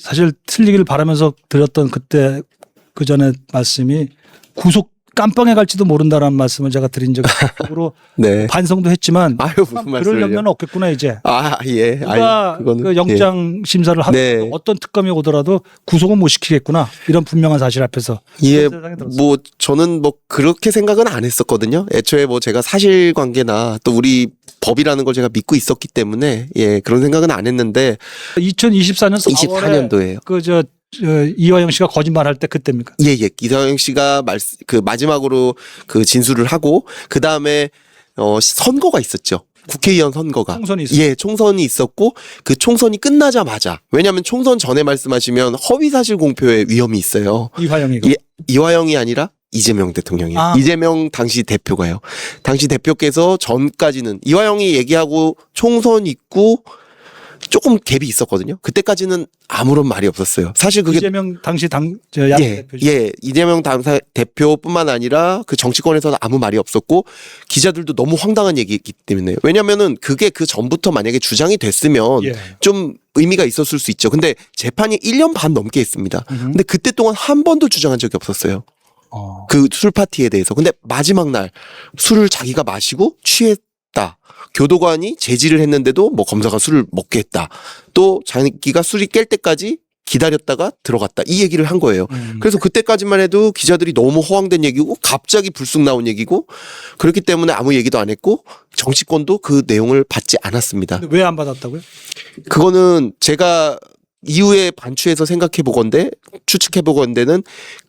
사실 틀리기를 바라면서 드렸던 그때 그 전에 말씀이 구속 깜빵에 갈지도 모른다라는 말씀을 제가 드린 적이 있고 네. 반성도 했지만 아유, 무슨 그럴 말씀을요? 염려는 없겠구나 이제. 예. 누가 그거는 그 영장 심사를 하고 네. 어떤 특검이 오더라도 구속은 못 시키겠구나 이런 분명한 사실 앞에서. 예, 그런 생각이 들었어요. 뭐 저는 뭐 그렇게 생각은 안 했었거든요. 애초에 뭐 제가 사실관계나 또 우리 법이라는 걸 제가 믿고 있었기 때문에 예, 그런 생각은 안 했는데 2024년 4월에 24년도에요. 그저 이화영 씨가 거짓말할 때 그때입니까? 예. 이서영 씨가 그 마지막으로 그 진술을 하고 그 다음에 선거가 있었죠. 국회의원 선거가. 총선이 있었죠. 예, 총선이 있었고 그 총선이 끝나자마자 왜냐하면 총선 전에 말씀하시면 허위사실 공표의 위험이 있어요. 이화영이가. 예, 이화영이 아니라 이재명 대통령이요. 아. 이재명 당시 대표가요. 당시 대표께서 전까지는 이화영이 얘기하고 총선 있고 조금 갭이 있었거든요. 그때까지는 아무런 말이 없었어요. 사실 그게 이재명 당시 야당 대표죠. 이재명 당사 대표뿐만 아니라 그 정치권에서는 아무 말이 없었고 기자들도 너무 황당한 얘기이기 때문에 왜냐면은 그게 그 전부터 만약에 주장이 됐으면 예. 좀 의미가 있었을 수 있죠. 근데 재판이 1년 반 넘게 했습니다. 근데 그때 동안 한 번도 주장한 적이 없었어요. 그 술 파티에 대해서. 근데 마지막 날 술을 자기가 마시고 취했다. 교도관이 제지를 했는데도 뭐 검사가 술을 먹게 했다. 또 자기가 술이 깰 때까지 기다렸다가 들어갔다. 이 얘기를 한 거예요. 그래서 그때까지만 해도 기자들이 너무 허황된 얘기고 갑자기 불쑥 나온 얘기고 그렇기 때문에 아무 얘기도 안 했고 정치권도 그 내용을 받지 않았습니다. 왜 안 받았다고요? 그거는 제가 이후에 반추해서 생각해 보건데 추측해 보건데는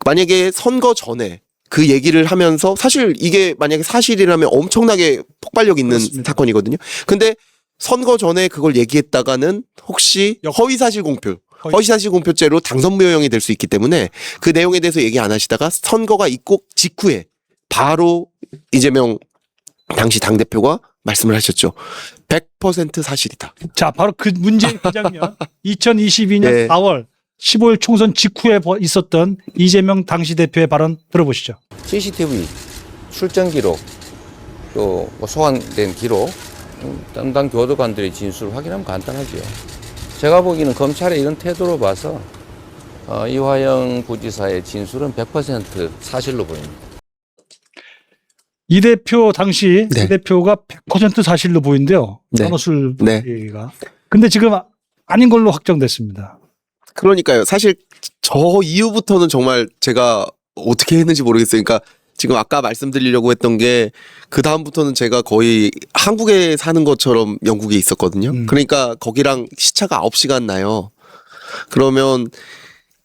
만약에 선거 전에 그 얘기를 하면서 사실 이게 만약에 사실이라면 엄청나게 폭발력 있는 그렇습니다. 사건이거든요. 근데 선거 전에 그걸 얘기했다가는 혹시 허위사실 공표죄로 당선무효형이 될 수 있기 때문에 그 내용에 대해서 얘기 안 하시다가 선거가 있고 직후에 바로 이재명 당시 당대표가 말씀을 하셨죠. 100% 사실이다. 자, 바로 그 문제의 그 장면. 2022년 네. 4월 15일 총선 직후에 있었던 이재명 당시 대표의 발언 들어보시죠. CCTV 출정 기록 또 뭐 소환된 기록 담당 교도관들의 진술을 확인하면 간단하죠. 제가 보기에는 검찰의 이런 태도로 봐서 이화영 부지사의 진술은 100% 사실로 보입니다. 이 대표 당시 네. 이 대표가 100% 사실로 보인대요. 네. 연어술 네. 얘기가. 근데 지금 아닌 걸로 확정됐습니다. 그러니까요. 사실 저 이후부터는 정말 제가 어떻게 했는지 모르겠어요. 그러니까 지금 아까 말씀드리려고 했던 게 그 다음부터는 제가 거의 한국에 사는 것처럼 영국에 있었거든요. 그러니까 거기랑 시차가 9시간 나요. 그러면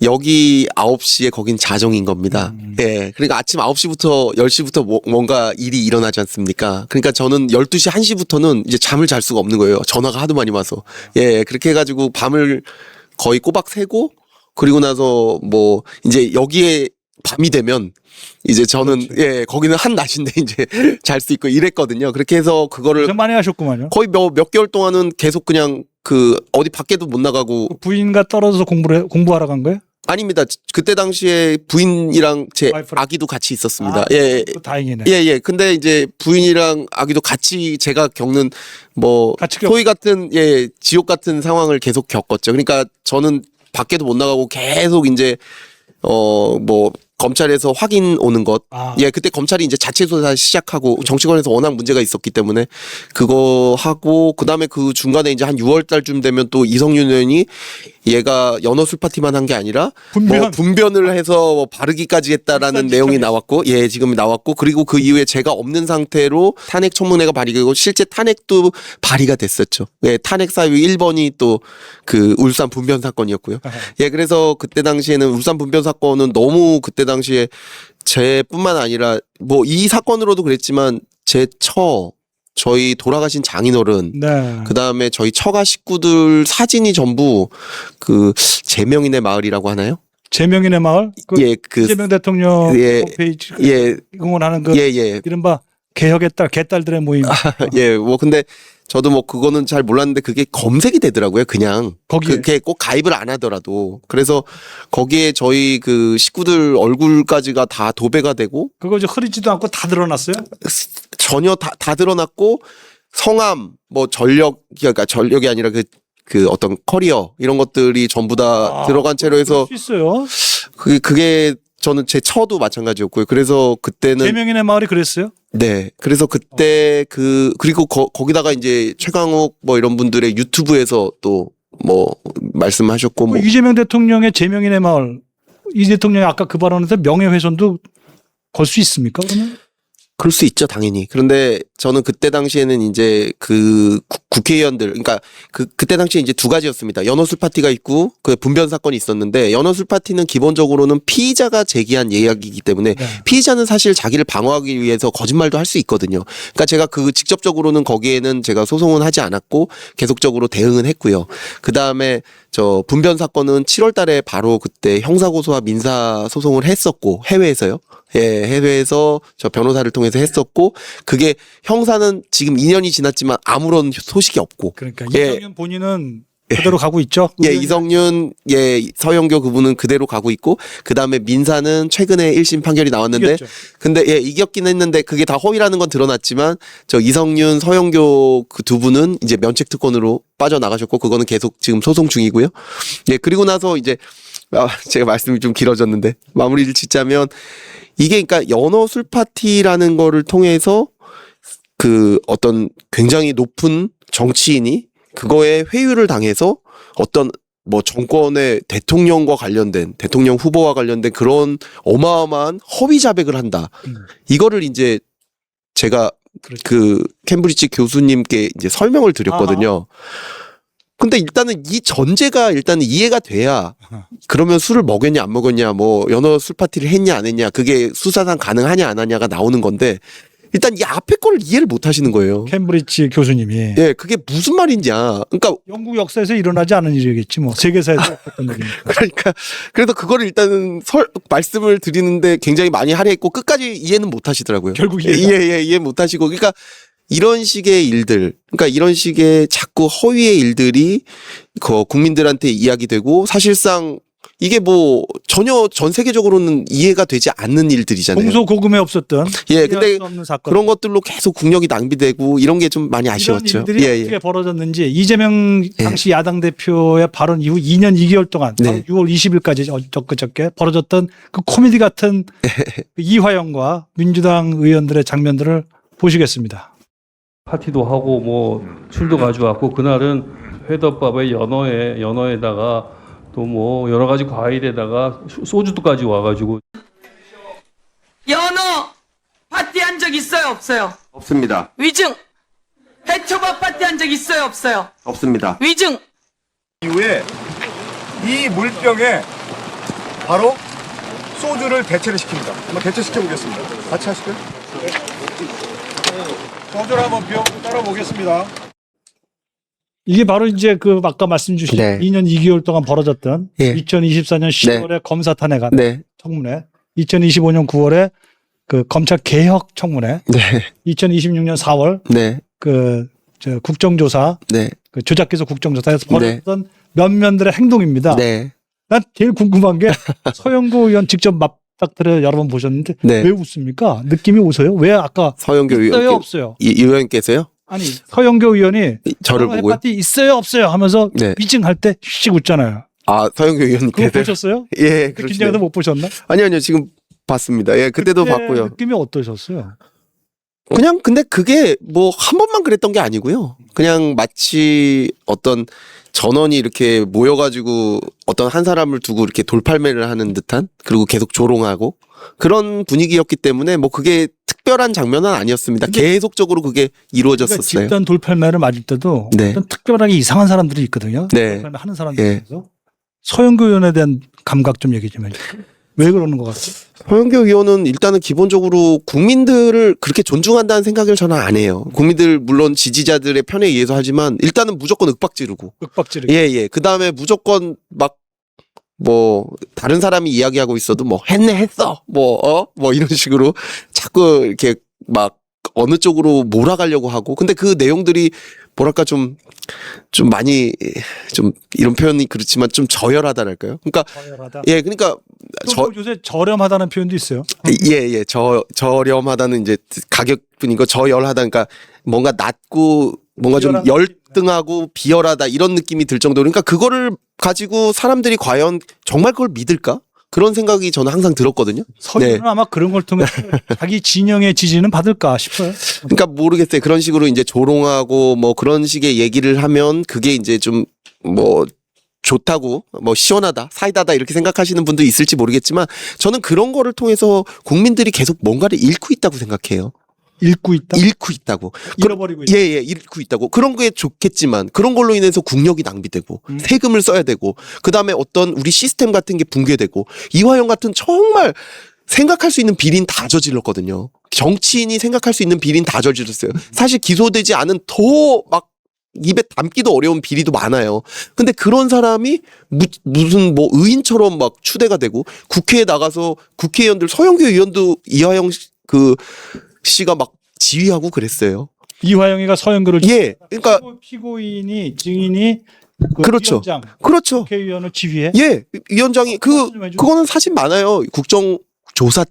여기 9시에 거긴 자정인 겁니다. 예. 그러니까 아침 9시부터 10시부터 뭔가 일이 일어나지 않습니까? 그러니까 저는 12시, 1시부터는 이제 잠을 잘 수가 없는 거예요. 전화가 하도 많이 와서. 예. 그렇게 해가지고 밤을 거의 꼬박 새고 그리고 나서 뭐 이제 여기에 밤이 되면 이제 저는 그렇죠. 예, 거기는 한낮인데 이제 잘 수 있고 이랬거든요. 그렇게 해서 그거를 고생 많이 하셨구만요. 거의 몇 개월 동안은 계속 그냥 그 어디 밖에도 못 나가고 부인과 떨어져서 공부하러 간 거예요? 아닙니다. 그때 당시에 부인이랑 제 와이프랑? 아기도 같이 있었습니다. 아, 예. 다행이네. 예. 근데 이제 부인이랑 아기도 같이 제가 겪는 뭐 같이 소위 같은 지옥 같은 상황을 계속 겪었죠. 그러니까 저는 밖에도 못 나가고 계속 이제 뭐 검찰에서 확인 오는 것. 아. 예, 그때 검찰이 이제 자체 조사 시작하고 정치권에서 워낙 문제가 있었기 때문에 그거 하고 그다음에 그 중간에 이제 한 6월 달쯤 되면 또 이성윤 의원이 얘가 연어술 파티만 한 게 아니라 뭐 분변을 해서 뭐 바르기까지 했다라는 내용이 나왔고 예, 지금 나왔고 그리고 그 이후에 제가 없는 상태로 탄핵 청문회가 발의되고 실제 탄핵도 발의가 됐었죠. 예, 탄핵 사유 1번이 또 그 울산 분변 사건이었고요. 예, 그래서 그때 당시에는 울산 분변 사건은 너무 그때 당시에 제뿐만 아니라 뭐 이 사건으로도 그랬지만 저희 돌아가신 장인어른 네. 그다음에 저희 처가 식구들 사진이 전부 그 제명인의 마을이라고 하나요? 제명인의 마을? 이재명 대통령 홈페이지 응원하는 그 이른바 개혁의 딸, 개딸들의 모임. 예, 뭐 근데 저도 뭐 그거는 잘 몰랐는데 그게 검색이 되더라고요. 그냥 거기에. 그게 꼭 가입을 안 하더라도 그래서 거기에 저희 그 식구들 얼굴까지가 다 도배가 되고 그거 이제 흐리지도 않고 다 드러났어요? 전혀 다 드러났고 성함 뭐 전력이 아니라 그 그 어떤 커리어 이런 것들이 전부 다 들어간 채로 해서 그럴 수 있어요. 그게 저는 제 처도 마찬가지였고요. 그래서 그때는 제명인의 마을이 그랬어요. 네. 그래서 그때 그리고 거기다가 이제 최강욱 뭐 이런 분들의 유튜브에서 또 뭐 말씀하셨고 뭐 이재명 대통령의 제명인의 마을, 이 대통령이 아까 그 발언에서 명예훼손도 걸 수 있습니까? 그러면? 그럴 수 있죠, 당연히. 그런데 저는 그때 당시에는 이제 그 국회의원들, 그러니까 그때 당시에 이제 두 가지였습니다. 연어술 파티가 있고 그 분변 사건이 있었는데 연어술 파티는 기본적으로는 피의자가 제기한 이야기이기 때문에 네. 피의자는 사실 자기를 방어하기 위해서 거짓말도 할 수 있거든요. 그러니까 제가 그 직접적으로는 거기에는 제가 소송은 하지 않았고 계속적으로 대응은 했고요. 그 다음에 저 분변 사건은 7월 달에 바로 그때 형사고소와 민사소송을 했었고 해외에서요. 예, 해외에서 저 변호사를 통해서 했었고 그게 형사는 지금 2년이 지났지만 아무런 소식이 없고 그러니까 예. 이정현 본인은 그대로 가고 있죠. 예, 이성윤, 예, 서영교 그분은 그대로 가고 있고, 그 다음에 민사는 최근에 1심 판결이 나왔는데, 이겼죠. 근데 예, 이겼긴 했는데, 그게 다 허위라는 건 드러났지만, 저 이성윤, 서영교 그 두 분은 이제 면책특권으로 빠져나가셨고, 그거는 계속 지금 소송 중이고요. 예, 그리고 나서 이제, 제가 말씀이 좀 길어졌는데, 마무리를 짓자면, 이게 그러니까 연어 술 파티라는 거를 통해서, 그 어떤 굉장히 높은 정치인이 그거에 회유를 당해서 어떤 뭐 정권의 대통령과 관련된 대통령 후보와 관련된 그런 어마어마한 허위 자백을 한다. 이거를 이제 제가 그렇죠. 그 캠브리지 교수님께 이제 설명을 드렸거든요. 근데 일단은 이 전제가 일단은 이해가 돼야 그러면 술을 먹였냐 안 먹였냐 뭐 연어 술 파티를 했냐 안 했냐 그게 수사상 가능하냐 안 하냐가 나오는 건데 일단 이 앞에 거를 이해를 못 하시는 거예요. 캠브리지 교수님이 예, 그게 무슨 말인지야. 그러니까 영국 역사에서 일어나지 않은 일이겠지 뭐 세계사에서 했던 일이니까. 그러니까 그래서 그거를 일단은 말씀을 드리는데 굉장히 많이 할애했고 끝까지 이해는 못 하시더라고요. 결국 이해 못 하시고 그러니까 이런 식의 일들, 그러니까 이런 식의 자꾸 허위의 일들이 그 국민들한테 이야기되고 사실상 이게 뭐 전혀 전 세계적으로는 이해가 되지 않는 일들이잖아요. 공소고금에 없었던 예, 근데 수 없는 사건. 그런 것들로 계속 국력이 낭비되고 이런 게 좀 많이 아쉬웠죠. 이런 일들이 예, 어떻게 예. 벌어졌는지 이재명 당시 야당 대표의 발언 이후 2년 2개월 동안 네. 6월 20일까지 엊그저께 벌어졌던 그 코미디 같은 그 이화영과 민주당 의원들의 장면들을 보시겠습니다. 파티도 하고 뭐 술도 가져왔고 그날은 회덮밥에 연어에다가 또 뭐 여러 가지 과일에다가 소주도까지 와가지고 연어 파티 한 적 있어요 없어요? 없습니다. 위증. 해초밥 파티 한 적 있어요 없어요? 없습니다. 위증. 이후에 이 물병에 바로 소주를 대체를 시킵니다. 한번 대체시켜 보겠습니다. 같이 하실까요? 소주를 한번 따라 보겠습니다. 이게 바로 이제 그 아까 말씀 주신 네. 2년 2개월 동안 벌어졌던 예. 2024년 10월에 검사 탄핵안 네. 청문회, 2025년 9월에 그 검찰 개혁 청문회, 네. 2026년 4월 네. 저 국정조사, 네. 그 조작기소 국정조사에서 벌어졌던 면면들의 행동입니다. 네. 난 제일 궁금한 게 서영구 의원 직접 맞닥뜨려 여러 번 보셨는데 네. 왜 웃습니까? 느낌이 오세요? 왜 아까 서영교 있어요 의원 없어요? 의원께서요? 아니 서영교 의원이 저를 연어 보고요? 파티 있어요 없어요 하면서 네. 미증할 때 씩 웃잖아요. 아, 서영교 그거 의원님께서 보셨어요? 예, 그 긴장해서 그렇죠. 못 보셨나? 아니요, 지금 봤습니다. 예, 그때도 그때 봤고요. 느낌이 어떠셨어요? 그냥 근데 그게 뭐 한 번만 그랬던 게 아니고요. 그냥 마치 어떤 전원이 이렇게 모여가지고 어떤 한 사람을 두고 이렇게 돌팔매를 하는 듯한 그리고 계속 조롱하고 그런 분위기였기 때문에 뭐 그게 특별한 장면은 아니었습니다. 계속적으로 그게 그러니까 이루어졌었어요. 집단 돌팔매를 맞을 때도 네. 어떤 특별하게 이상한 사람들이 있거든요. 네. 돌팔매 하는 사람들 예. 중에서 서영교 의원에 대한 감각 좀 얘기 좀 해주세요. 왜 그러는 것 같아요? 서영교 의원은 일단은 기본적으로 국민들을 그렇게 존중한다는 생각을 저는 안 해요. 국민들 물론 지지자들의 편에 의해서 하지만 일단은 무조건 윽박지르고 윽박지르기. 예. 그 다음에 무조건 막 뭐 다른 사람이 이야기하고 있어도 뭐 했어 뭐 이런 식으로 자꾸 이렇게 막 어느 쪽으로 몰아가려고 하고 근데 그 내용들이 뭐랄까 좀 많이 좀 이런 표현이 그렇지만 좀 저열하다랄까요? 그러니까 저열하다. 예 그러니까 또 요새 저렴하다는 표현도 있어요. 저렴하다는 이제 가격뿐이고 저열하다 그러니까 뭔가 낮고 뭔가 좀 비열한 열등하고 비열하다 이런 느낌이 들 정도로 그러니까 그거를 가지고 사람들이 과연 정말 그걸 믿을까? 그런 생각이 저는 항상 들었거든요. 서유는 아마 그런 걸 통해 자기 진영의 지지는 받을까 싶어요. 그러니까 모르겠어요. 그런 식으로 이제 조롱하고 뭐 그런 식의 얘기를 하면 그게 이제 좀 뭐 좋다고 뭐 시원하다 사이다다 이렇게 생각하시는 분도 있을지 모르겠지만 저는 그런 거를 통해서 국민들이 계속 뭔가를 잃고 있다고 생각해요. 읽고 있다. 잃고 있다고. 잃어버리고 있다. 예, 잃고 있다고. 그런 게 좋겠지만 그런 걸로 인해서 국력이 낭비되고 세금을 써야 되고 그다음에 어떤 우리 시스템 같은 게 붕괴되고 이화영 같은 정말 생각할 수 있는 비리는 다 저질렀거든요. 정치인이 생각할 수 있는 비리는 다 저질렀어요. 사실 기소되지 않은 더 막 입에 담기도 어려운 비리도 많아요. 근데 그런 사람이 무슨 뭐 의인처럼 막 추대가 되고 국회에 나가서 국회의원들 서영교 의원도 이화영 씨가 막 지휘하고 그랬어요. 이화영이가 서영교를 예, 그러니까 피고인이 증인이 그 그렇죠. 위원장, 그렇죠. 국회의원을 지휘해. 예, 위원장이 말씀 좀 해주세요. 그거는 사실 많아요. 국정조사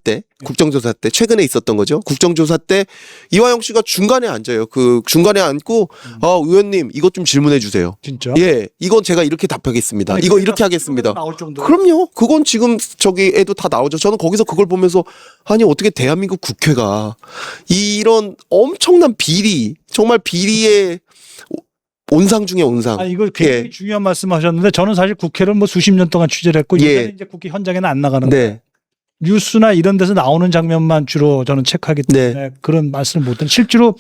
때 최근에 있었던 거죠. 국정조사 때 이화영 씨가 중간에 앉아요. 그 중간에 앉고 의원님 이것 좀 질문해 주세요. 진짜. 예, 이건 제가 이렇게 답하겠습니다. 아니, 이거 그러니까 이렇게 하겠습니다. 나올 정도. 그럼요. 그건 지금 저기에도 다 나오죠. 저는 거기서 그걸 보면서 아니 어떻게 대한민국 국회가 이런 엄청난 비리, 정말 비리의 온상 중에 온상. 아 이거 굉장히 예. 중요한 말씀하셨는데 저는 사실 국회를 뭐 수십 년 동안 취재를 했고 예. 요새는 이제 국회 현장에는 안 나가는데 네. 뉴스나 이런 데서 나오는 장면만 주로 저는 체크하기 때문에 네. 그런 말씀을 못 드는 실제로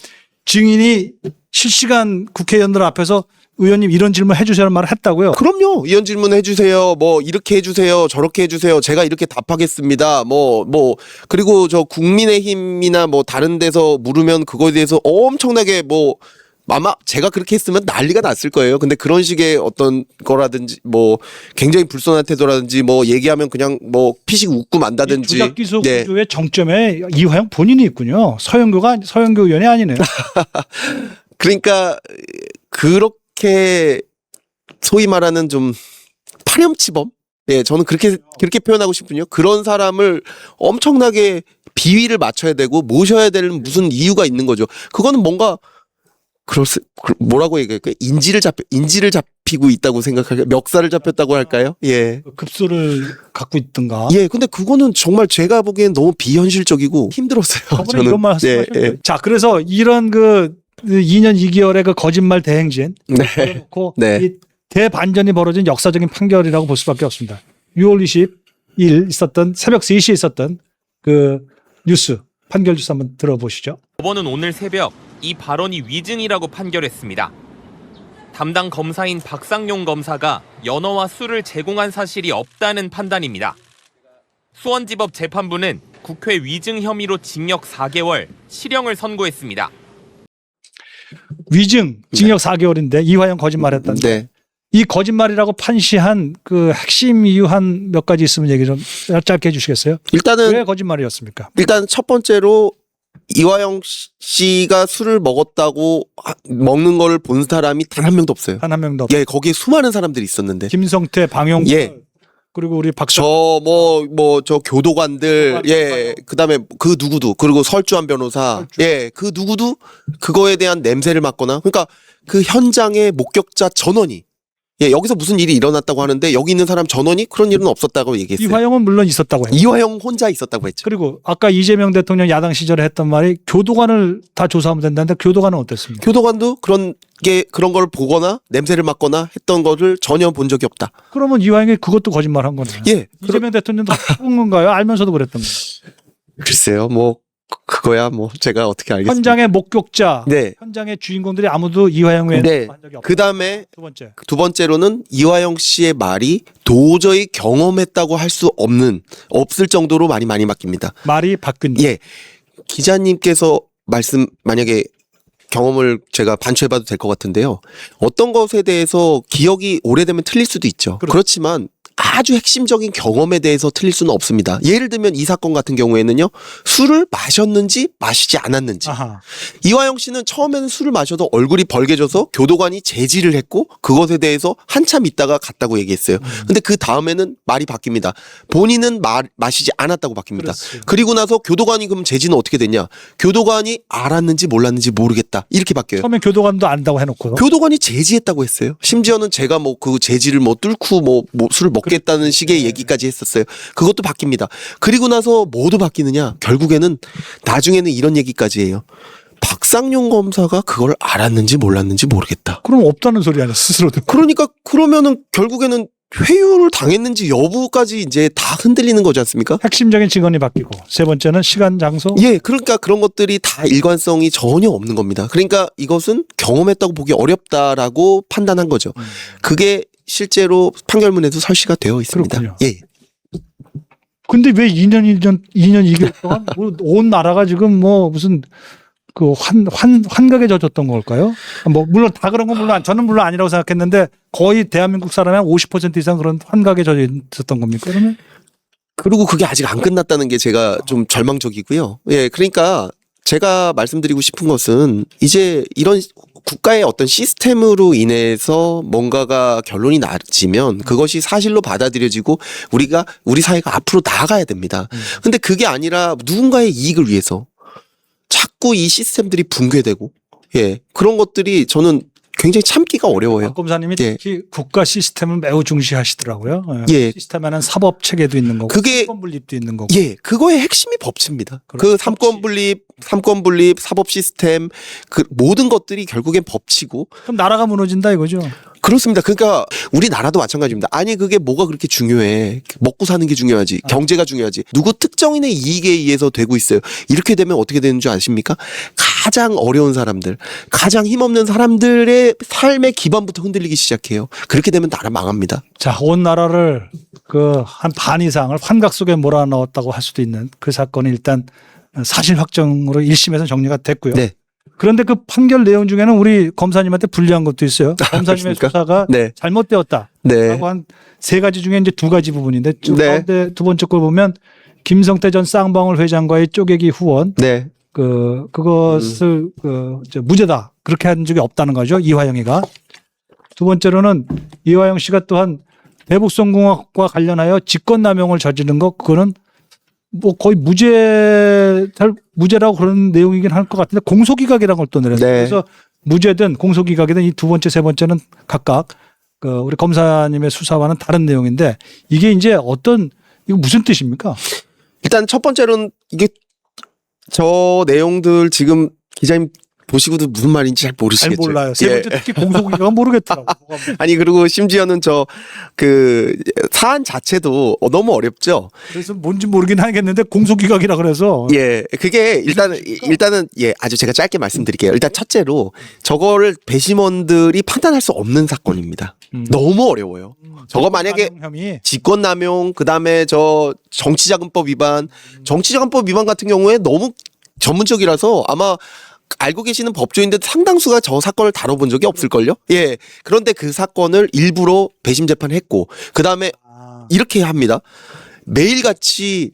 증인이 실시간 국회의원들 앞에서 의원님 이런 질문 해주세요는 말을 했다고요. 그럼요. 이런 질문 해주세요. 뭐 이렇게 해주세요. 저렇게 해주세요. 제가 이렇게 답하겠습니다. 그리고 저 국민의힘이나 뭐 다른 데서 물으면 그거에 대해서 엄청나게 뭐 아마 제가 그렇게 했으면 난리가 났을 거예요. 근데 그런 식의 어떤 거라든지 뭐 굉장히 불손한 태도라든지 뭐 얘기하면 그냥 뭐 피식 웃고 만다든지. 조작 기소 네. 구조의 정점에 이화영 본인이 있군요. 서영교 의원이 아니네요. 그러니까 그렇게 소위 말하는 좀 파렴치범? 예, 저는 그렇게 표현하고 싶군요. 그런 사람을 엄청나게 비위를 맞춰야 되고 모셔야 되는 무슨 이유가 있는 거죠. 그거는 뭔가 뭐라고 얘기할까요? 인지를 잡히고 있다고 생각할까요? 멱살을 잡혔다고 할까요? 예. 급소를 갖고 있던가. 예, 근데 그거는 정말 제가 보기엔 너무 비현실적이고 힘들었어요. 저번에 이런 말 예, 하셨죠. 예. 자, 그래서 이런 그 2년 2개월의 그 거짓말 대행진 그래놓고 네. 이 대반전이 벌어진 역사적인 판결이라고 볼 수밖에 없습니다. 6월 20일 있었던 새벽 3시에 있었던 그 뉴스 판결 뉴스 한번 들어보시죠. 법원은 오늘 새벽 이 발언이 위증이라고 판결했습니다. 담당 검사인 박상용 검사가 연어와 술을 제공한 사실이 없다는 판단입니다. 수원지법 재판부는 국회 위증 혐의로 징역 4개월, 실형을 선고했습니다. 위증 징역 4개월인데 이화영 거짓말했다는데 네. 이 거짓말이라고 판시한 그 핵심 이유 한 몇 가지 있으면 얘기 좀 짧게 해주시겠어요? 일단은 왜 거짓말이었습니까? 일단 첫 번째로 이화영 씨가 술을 먹는 걸 본 사람이 단 한 명도 없어요. 단 한 명도 없고 예, 거기에 수많은 사람들이 있었는데. 김성태, 방용구 예. 그리고 우리 박사 저 교도관들, 예, 그다음에 그 누구도, 그리고 설주한 변호사, 예, 그 누구도 그거에 대한 냄새를 맡거나, 그러니까 그 현장의 목격자 전원이, 예, 여기서 무슨 일이 일어났다고 하는데 여기 있는 사람 전원이 그런 일은 없었다고 얘기했어요. 이화영은 물론 있었다고 해요. 이화영 혼자 있었다고 했죠. 그리고 아까 이재명 대통령 야당 시절에 했던 말이 교도관을 다 조사하면 된다는데 교도관은 어땠습니까? 교도관도 그런 걸 보거나 냄새를 맡거나 했던 거를 전혀 본 적이 없다. 그러면 이화영이 그것도 거짓말한 거네요. 예, 이재명 대통령도 해본 건가요? 알면서도 그랬던 거예요. 글쎄요, 뭐 그거야 뭐 제가 어떻게 알겠습니까? 현장의 목격자, 네. 현장의 주인공들이 아무도 이화영 외에는 네. 한 적이 없다. 그 다음에 두 번째. 2번째로는 이화영 씨의 말이 도저히 경험했다고 할 수 없을 정도로 많이 바뀝니다. 말이 바뀐다. 예. 기자님께서 만약에 경험을 제가 반추해봐도 될 것 같은데요. 어떤 것에 대해서 기억이 오래되면 틀릴 수도 있죠. 그렇죠. 그렇지만 아주 핵심적인 경험에 대해서 틀릴 수는 없습니다. 예를 들면 이 사건 같은 경우에는요. 술을 마셨는지 마시지 않았는지. 아하. 이화영 씨는 처음에는 술을 마셔도 얼굴이 벌개져서 교도관이 제지를 했고 그것에 대해서 한참 있다가 갔다고 얘기했어요. 근데 그 다음에는 말이 바뀝니다. 본인은 마시지 않았다고 바뀝니다. 그렇지. 그리고 나서 교도관이 그럼 제지는 어떻게 됐냐? 교도관이 알았는지 몰랐는지 모르겠다. 이렇게 바뀌어요. 처음에 교도관도 안다고 해놓고. 교도관이 제지했다고 했어요. 심지어는 제가 뭐 그 제지를 뭐 뚫고 뭐 술을 먹겠다는 식의 얘기까지 했었어요. 그것도 바뀝니다. 그리고 나서 뭐도 바뀌느냐? 결국에는 나중에는 이런 얘기까지 해요. 박상용 검사가 그걸 알았는지 몰랐는지 모르겠다. 그럼 없다는 소리 아니야 스스로도. 그러니까 그러면은 결국에는 회유를 당했는지 여부까지 이제 다 흔들리는 거지 않습니까? 핵심적인 증언이 바뀌고 세 번째는 시간 장소. 예, 그러니까 그런 것들이 다 일관성이 전혀 없는 겁니다. 그러니까 이것은 경험했다고 보기 어렵다라고 판단한 거죠. 그게 실제로 판결문에도 설치가 되어 있습니다. 그렇군요. 예. 근데 왜 2년 2개월 동안 온 나라가 지금 뭐 무슨 그 환각에 젖었던 걸까요? 뭐 물론 다 그런 건 물론 저는 물론 아니라고 생각했는데 거의 대한민국 사람의 한 50% 이상 그런 환각에 젖어 있었던 겁니까? 그러면 그리고 그게 아직 안 끝났다는 게 제가 좀 절망적이고요. 예, 그러니까 제가 말씀드리고 싶은 것은 이제 이런 국가의 어떤 시스템으로 인해서 뭔가가 결론이 나지면 그것이 사실로 받아들여지고 우리 사회가 앞으로 나아가야 됩니다. 근데 그게 아니라 누군가의 이익을 위해서 자꾸 이 시스템들이 붕괴되고 예, 그런 것들이 저는 굉장히 참기가 어려워요. 박 검사님이 예. 특히 국가 시스템을 매우 중시하시더라고요. 예. 시스템에는 사법 체계도 있는 거고, 그게- 사건 분립도 있는 거고. 예, 그거의 핵심이 법치입니다. 그렇죠. 그 삼권 분립, 사법 시스템, 그 모든 것들이 결국엔 법치고 그럼 나라가 무너진다 이거죠. 그렇습니다. 그러니까 우리나라도 마찬가지입니다. 아니 그게 뭐가 그렇게 중요해? 먹고 사는 게 중요하지. 경제가 중요하지. 누구 특정인의 이익에 의해서 되고 있어요. 이렇게 되면 어떻게 되는 줄 아십니까? 가장 어려운 사람들, 가장 힘없는 사람들의 삶의 기반부터 흔들리기 시작해요. 그렇게 되면 나라 망합니다. 자, 온 나라를 그 한 반 이상을 환각 속에 몰아넣었다고 할 수도 있는 그 사건이 일단 사실 확정으로 1심에서 정리가 됐고요. 네. 그런데 그 판결 내용 중에는 우리 검사님한테 불리한 것도 있어요. 검사님의 그렇습니까? 수사가 네. 잘못되었다. 네. 라고 한 세 가지 중에 이제 두 가지 부분인데 저 네. 가운데 두 번째 걸 보면 김성태 전 쌍방울 회장과의 쪼개기 후원 네. 그것을 무죄다 그렇게 한 적이 없다는 거죠. 이화영이가. 두 번째로는 이화영 씨가 또한 대북성공학과 관련하여 직권남용을 저지른 거 그거는 뭐 거의 무죄라고 그런 내용이긴 할 것 같은데 공소기각이라는 걸 또 내렸어요. 네. 그래서 무죄든 공소기각이든 이 두 번째 세 번째는 각각 그 우리 검사님의 수사와는 다른 내용인데 이게 이제 이거 무슨 뜻입니까? 일단 첫 번째로는 이게 저 내용들 지금 기자님 보시고도 무슨 말인지 잘 잘 모르시겠죠. 몰라요. 세 번째 예. 특히 공소기각은 모르겠더라고. 아니 그리고 심지어는 저 그 사안 자체도 너무 어렵죠. 그래서 뭔지 모르긴 하겠는데 공소기각이라 그래서 예, 그게 일단은 예, 아주 제가 짧게 말씀드릴게요. 일단 첫째로 저거를 배심원들이 판단할 수 없는 사건입니다. 너무 어려워요. 저거 만약에 혐의 직권남용, 그다음에 저 정치자금법 위반 같은 경우에 너무 전문적이라서 아마 알고 계시는 법조인들 상당수가 저 사건을 다뤄본 적이 없을걸요? 예. 그런데 그 사건을 일부러 배심 재판했고, 그 다음에 이렇게 합니다. 매일같이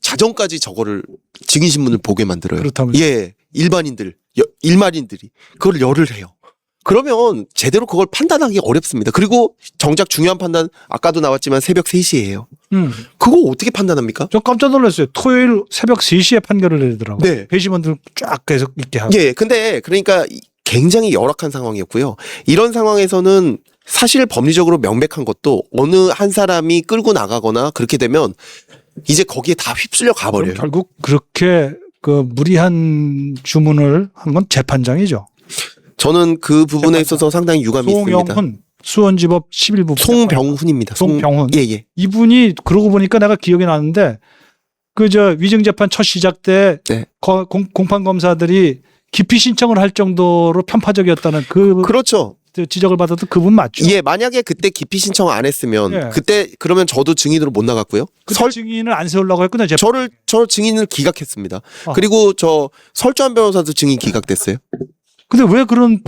자정까지 저거를 증인신문을 보게 만들어요. 그렇다면 예. 일반인들이 그걸 열을 해요. 그러면 제대로 그걸 판단하기 어렵습니다. 그리고 정작 중요한 판단, 아까도 나왔지만 새벽 3시에요. 그거 어떻게 판단합니까? 저 깜짝 놀랐어요. 토요일 새벽 3시에 판결을 내리더라고요. 네. 배심원들 쫙 계속 있게 하고. 예, 근데 그러니까 굉장히 열악한 상황이었고요. 이런 상황에서는 사실 법리적으로 명백한 것도 어느 한 사람이 끌고 나가거나 그렇게 되면 이제 거기에 다 휩쓸려 그럼 가버려요. 결국 그렇게 그 무리한 주문을 한 건 재판장이죠. 저는 그 부분에 있어서 상당히 유감이 있습니다. 송영훈 수원지법 11부 송병훈입니다. 송병훈. 예. 이분이 그러고 보니까 내가 기억이 나는데 위증재판 첫 시작 때 네. 공판 검사들이 기피 신청을 할 정도로 편파적이었다는 그렇죠. 지적을 받았던 그분 맞죠? 예, 만약에 그때 기피 신청 안 했으면 예. 그때 그러면 저도 증인으로 못 나갔고요. 그때 증인을 안 세우려고 했구나. 저 증인을 기각했습니다. 아. 그리고 저 설주한 변호사도 증인 기각됐어요. 근데 왜 그런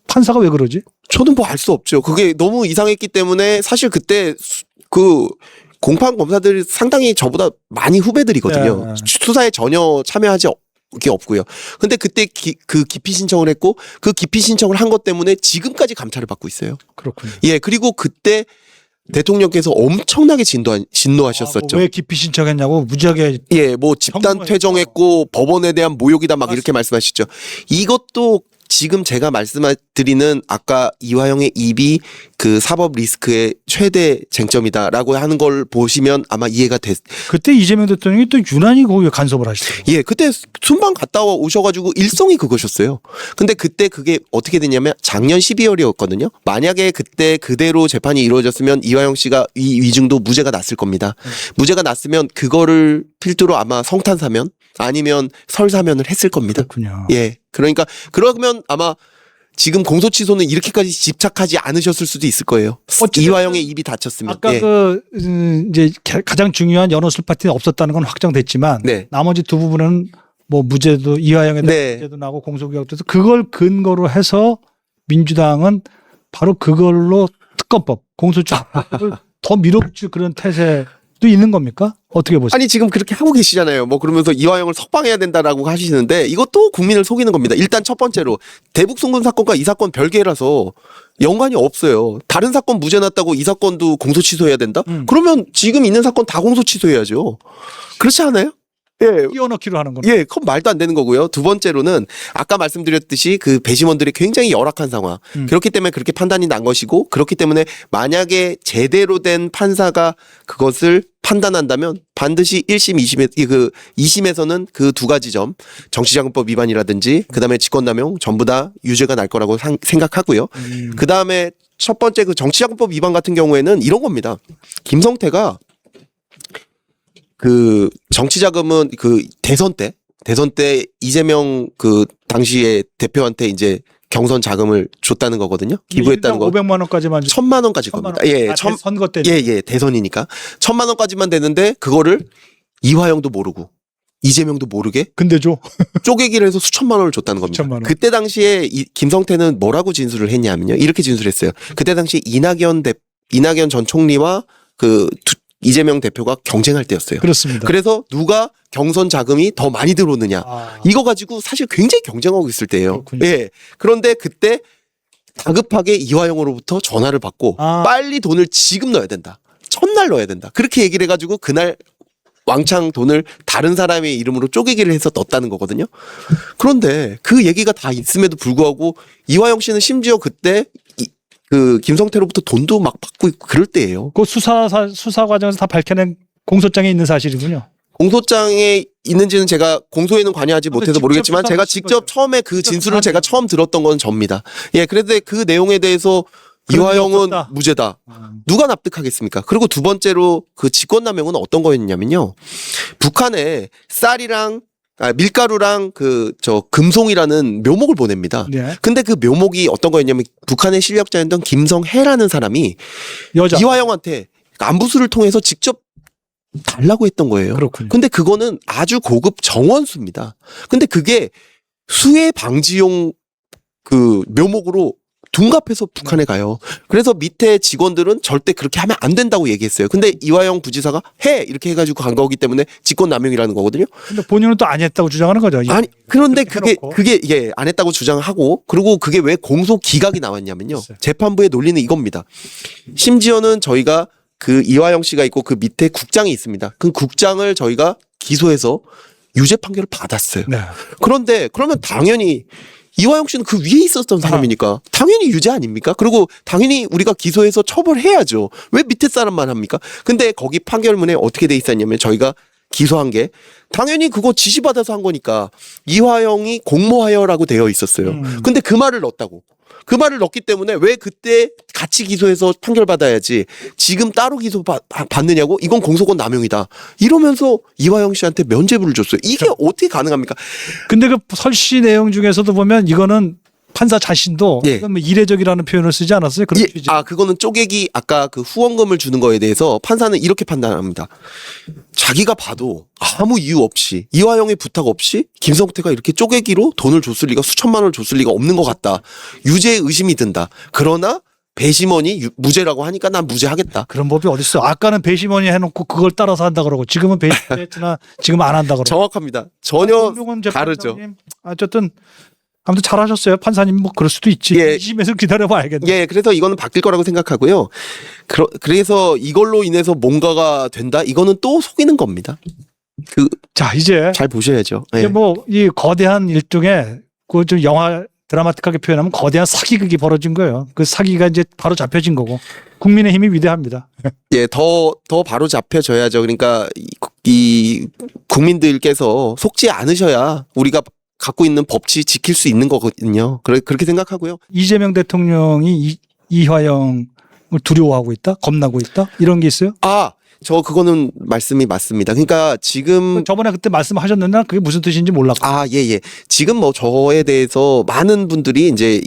판사가 왜 그러지? 저는 뭐 알 수 없죠. 그게 너무 이상했기 때문에 사실 그때 그 공판 검사들이 상당히 저보다 많이 후배들이거든요. 네. 수사에 전혀 참여하지 게 없고요. 근데 그때 그 기피 신청을 했고 그 기피 신청을 한 것 때문에 지금까지 감찰을 받고 있어요. 그렇군요. 예, 그리고 그때 대통령께서 엄청나게 진노하셨었죠. 왜 기피 신청했냐고 무지하게 예, 뭐 집단 정부가 퇴정했고 법원에 대한 모욕이다 막 이렇게 말씀하시죠. 이것도 지금 제가 말씀드리는 아까 이화영의 입이 그 사법 리스크의 최대 쟁점이다라고 하는 걸 보시면 아마 이해가 그때 이재명 대통령이 또 유난히 거기에 간섭을 하시더라고요. 예, 그때 순방 갔다 오셔가지고 일성이 그거셨어요. 근데 그때 그게 어떻게 됐냐면 작년 12월이었거든요. 만약에 그때 그대로 재판이 이루어졌으면 이화영 씨가 이 위증도 무죄가 났을 겁니다. 무죄가 났으면 그거를 필두로 아마 성탄사면 아니면 설사면을 했을 겁니다. 그렇군요. 예, 그러니까 그러면 아마 지금 공소취소는 이렇게까지 집착하지 않으셨을 수도 있을 거예요. 어쨌든 이화영의 입이 닫혔으면. 아까 예. 이제 가장 중요한 연호술 파티는 없었다는 건 확정됐지만 네. 나머지 두 부분은 뭐 무죄도 이화영에 대한 네. 무죄도 나고 공소기각도 해서 그걸 근거로 해서 민주당은 바로 그걸로 특검법 공소처법을 더 밀어붙일 그런 태세도 있는 겁니까? 어떻게 보세요? 아니 지금 그렇게 하고 계시잖아요. 뭐 그러면서 이화영을 석방해야 된다라고 하시는데 이것도 국민을 속이는 겁니다. 일단 첫 번째로 대북 송금 사건과 이 사건 별개라서 연관이 없어요. 다른 사건 무죄 났다고 이 사건도 공소 취소해야 된다? 그러면 지금 있는 사건 다 공소 취소해야죠. 그렇지 않아요? 예. 끼워넣기로 하는 겁니다. 예, 그건 말도 안 되는 거고요. 두 번째로는 아까 말씀드렸듯이 그 배심원들이 굉장히 열악한 상황. 그렇기 때문에 그렇게 판단이 난 것이고 그렇기 때문에 만약에 제대로 된 판사가 그것을 판단한다면 반드시 1심, 2심에 그 2심에서는 그 두 가지 점 정치자금법 위반이라든지 그다음에 직권남용 전부 다 유죄가 날 거라고 생각하고요. 그다음에 첫 번째 그 정치자금법 위반 같은 경우에는 이런 겁니다. 김성태가 그 정치자금은 그 대선 때 이재명 그 당시에 대표한테 이제 경선 자금을 줬다는 거거든요. 기부했다는 거. 500만 원까지만 1,000만 원까지 겁니다. 예, 선거 때. 예, 대선이니까 1,000만 원까지만 되는데 그거를 이화영도 모르고 이재명도 모르게 근데죠. 쪼개기를 해서 수천만 원을 줬다는 겁니다. 수천만 원. 그때 당시에 김성태는 뭐라고 진술을 했냐면요. 이렇게 진술했어요. 그때 당시 이낙연 전 총리와 그 이재명 대표가 경쟁할 때였어요. 그렇습니다. 그래서 누가 경선 자금이 더 많이 들어오느냐. 이거 가지고 사실 굉장히 경쟁하고 있을 때예요. 그렇군요. 예. 그런데 그때 다급하게 이화영으로부터 전화를 받고 빨리 돈을 지금 넣어야 된다. 첫날 넣어야 된다. 그렇게 얘기를 해가지고 그날 왕창 돈을 다른 사람의 이름으로 쪼개기를 해서 넣었다는 거거든요. 그런데 그 얘기가 다 있음에도 불구하고 이화영 씨는 심지어 그때 그 김성태로부터 돈도 막 받고 있고 그럴 때예요. 그 수사 과정에서 다 밝혀낸 공소장에 있는 사실이군요. 공소장에 있는지는 제가 공소에는 관여하지 못해서 직접 모르겠지만 제가 수사하신 직접 거죠. 처음에 그 직접 진술을 제가 수사하신 처음 들었던 건 접니다. 예, 그런데 그 내용에 대해서 그런 게 이화영은 없었다. 무죄다. 누가 납득하겠습니까? 그리고 두 번째로 그 직권남용은 어떤 거였냐면요. 북한에 쌀이랑 밀가루랑 그 금송이라는 묘목을 보냅니다. 네. 근데 그 묘목이 어떤 거였냐면 북한의 실력자였던 김성해라는 사람이 여자. 이화영한테 안부수를 통해서 직접 달라고 했던 거예요. 그렇군요. 근데 그거는 아주 고급 정원수입니다. 근데 그게 수해 방지용 그 묘목으로 둔갑해서 북한에 가요. 그래서 밑에 직원들은 절대 그렇게 하면 안 된다고 얘기했어요. 근데 이화영 부지사가 해! 이렇게 해가지고 간 거기 때문에 직권남용이라는 거거든요. 근데 본인은 또 안 했다고 주장하는 거죠. 아니, 그런데 그렇게 해놓고. 그게, 예, 안 했다고 주장하고, 그리고 그게 왜 공소 기각이 나왔냐면요. 재판부의 논리는 이겁니다. 심지어는 저희가 그 이화영 씨가 있고 그 밑에 국장이 있습니다. 그 국장을 저희가 기소해서 유죄 판결을 받았어요. 네. 그런데 그러면 당연히 이화영 씨는 그 위에 있었던 사람이니까 당연히 유죄 아닙니까? 그리고 당연히 우리가 기소해서 처벌해야죠. 왜 밑에 사람만 합니까? 근데 거기 판결문에 어떻게 돼 있었냐면 저희가 기소한 게 당연히 그거 지시받아서 한 거니까 이화영이 공모하여라고 되어 있었어요. 근데 그 말을 넣었다고. 그 말을 넣었기 때문에 왜 그때 같이 기소해서 판결받아야지 지금 따로 기소 받느냐고 이건 공소권 남용이다. 이러면서 이화영 씨한테 면죄부를 줬어요. 이게 어떻게 가능합니까? 근데 그 설시 내용 중에서도 보면 이거는 판사 자신도 예. 이건 뭐 이례적이라는 표현을 쓰지 않았어요? 그런 예, 취지. 그거는 쪼개기 아까 그 후원금을 주는 거에 대해서 판사는 이렇게 판단합니다. 자기가 봐도 아무 이유 없이 이화영의 부탁 없이 김성태가 이렇게 쪼개기로 돈을 줬을 리가 수천만 원을 줬을 리가 없는 것 같다. 유죄의 의심이 든다. 그러나 배심원이 무죄라고 하니까 난 무죄하겠다. 그런 법이 어딨어? 아까는 배심원이 해놓고 그걸 따라서 한다 그러고 지금은 배심원했으나 지금 안 한다 그러고. 정확합니다. 전혀 홍명훈 다르죠. 재판장님, 어쨌든 아무튼 잘하셨어요. 판사님 뭐 그럴 수도 있지. 예. 2심에서 기다려봐야겠네. 예, 그래서 이거는 바뀔 거라고 생각하고요. 그래서 이걸로 인해서 뭔가가 된다? 이거는 또 속이는 겁니다. 자 이제 잘 보셔야죠. 예. 이제 뭐 이 거대한 일종의 그 좀 영화 드라마틱하게 표현하면 거대한 사기극이 벌어진 거예요. 그 사기가 이제 바로 잡혀진 거고 국민의힘이 위대합니다. 예, 더 바로 잡혀져야죠. 그러니까 이 국민들께서 속지 않으셔야 우리가 갖고 있는 법치 지킬 수 있는 거거든요. 그렇게 생각하고요. 이재명 대통령이 이화영을 두려워하고 있다, 겁나고 있다 이런 게 있어요. 저 그거는 말씀이 맞습니다. 그러니까 지금 저번에 그때 말씀하셨는데 난 그게 무슨 뜻인지 몰랐고. 예. 지금 뭐 저에 대해서 많은 분들이 이제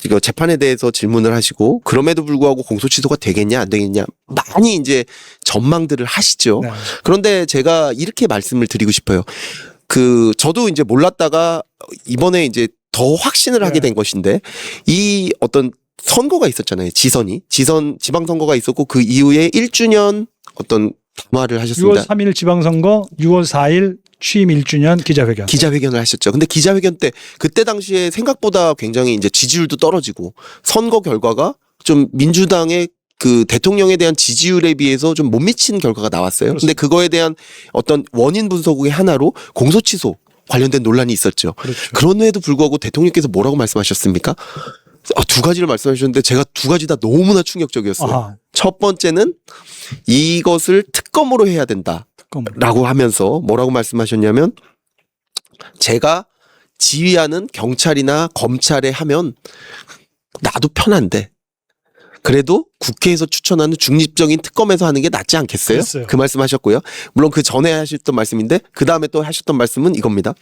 이거 재판에 대해서 질문을 하시고 그럼에도 불구하고 공소 취소가 되겠냐 안 되겠냐 많이 이제 전망들을 하시죠. 네. 그런데 제가 이렇게 말씀을 드리고 싶어요. 저도 이제 몰랐다가 이번에 이제 더 확신을 하게 된 것인데 이 어떤 선거가 있었잖아요. 지방선거가 있었고 그 이후에 1주년 어떤 담화를 하셨습니다. 6월 3일 지방선거, 6월 4일 취임 1주년 기자회견. 기자회견을 하셨죠. 근데 기자회견 때 그때 당시에 생각보다 굉장히 이제 지지율도 떨어지고 선거 결과가 좀 민주당의 그 대통령에 대한 지지율에 비해서 좀 못 미친 결과가 나왔어요. 근데 그거에 대한 어떤 원인 분석의 하나로 공소 취소 관련된 논란이 있었죠. 그렇죠. 그런데도 불구하고 대통령께서 뭐라고 말씀하셨습니까? 두 가지를 말씀하셨는데 제가 두 가지 다 너무나 충격적이었어요. 아하. 첫 번째는 이것을 특검으로 해야 된다라고 특검. 하면서 뭐라고 말씀하셨냐면 제가 지휘하는 경찰이나 검찰에 하면 나도 편한데 그래도 국회에서 추천하는 중립적인 특검에서 하는 게 낫지 않겠어요? 그랬어요. 그 말씀하셨고요. 물론 그 전에 하셨던 말씀인데 그 다음에 또 하셨던 말씀은 이겁니다.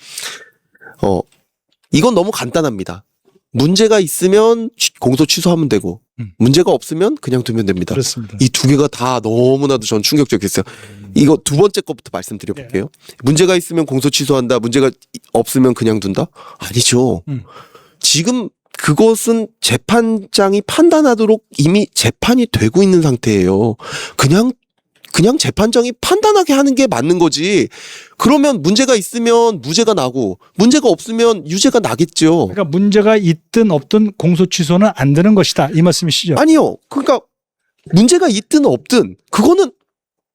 이건 너무 간단합니다. 문제가 있으면 공소 취소하면 되고 문제가 없으면 그냥 두면 됩니다. 그렇습니다. 이 두 개가 다 너무나도 전 충격적이었어요. 이거 두 번째 것부터 말씀드려볼게요. 문제가 있으면 공소 취소한다. 문제가 없으면 그냥 둔다? 아니죠. 지금 그것은 재판장이 판단하도록 이미 재판이 되고 있는 상태예요. 그냥 재판장이 판단하게 하는 게 맞는 거지. 그러면 문제가 있으면 무죄가 나고 문제가 없으면 유죄가 나겠죠. 그러니까 문제가 있든 없든 공소 취소는 안 되는 것이다. 이 말씀이시죠? 아니요. 그러니까 문제가 있든 없든 그거는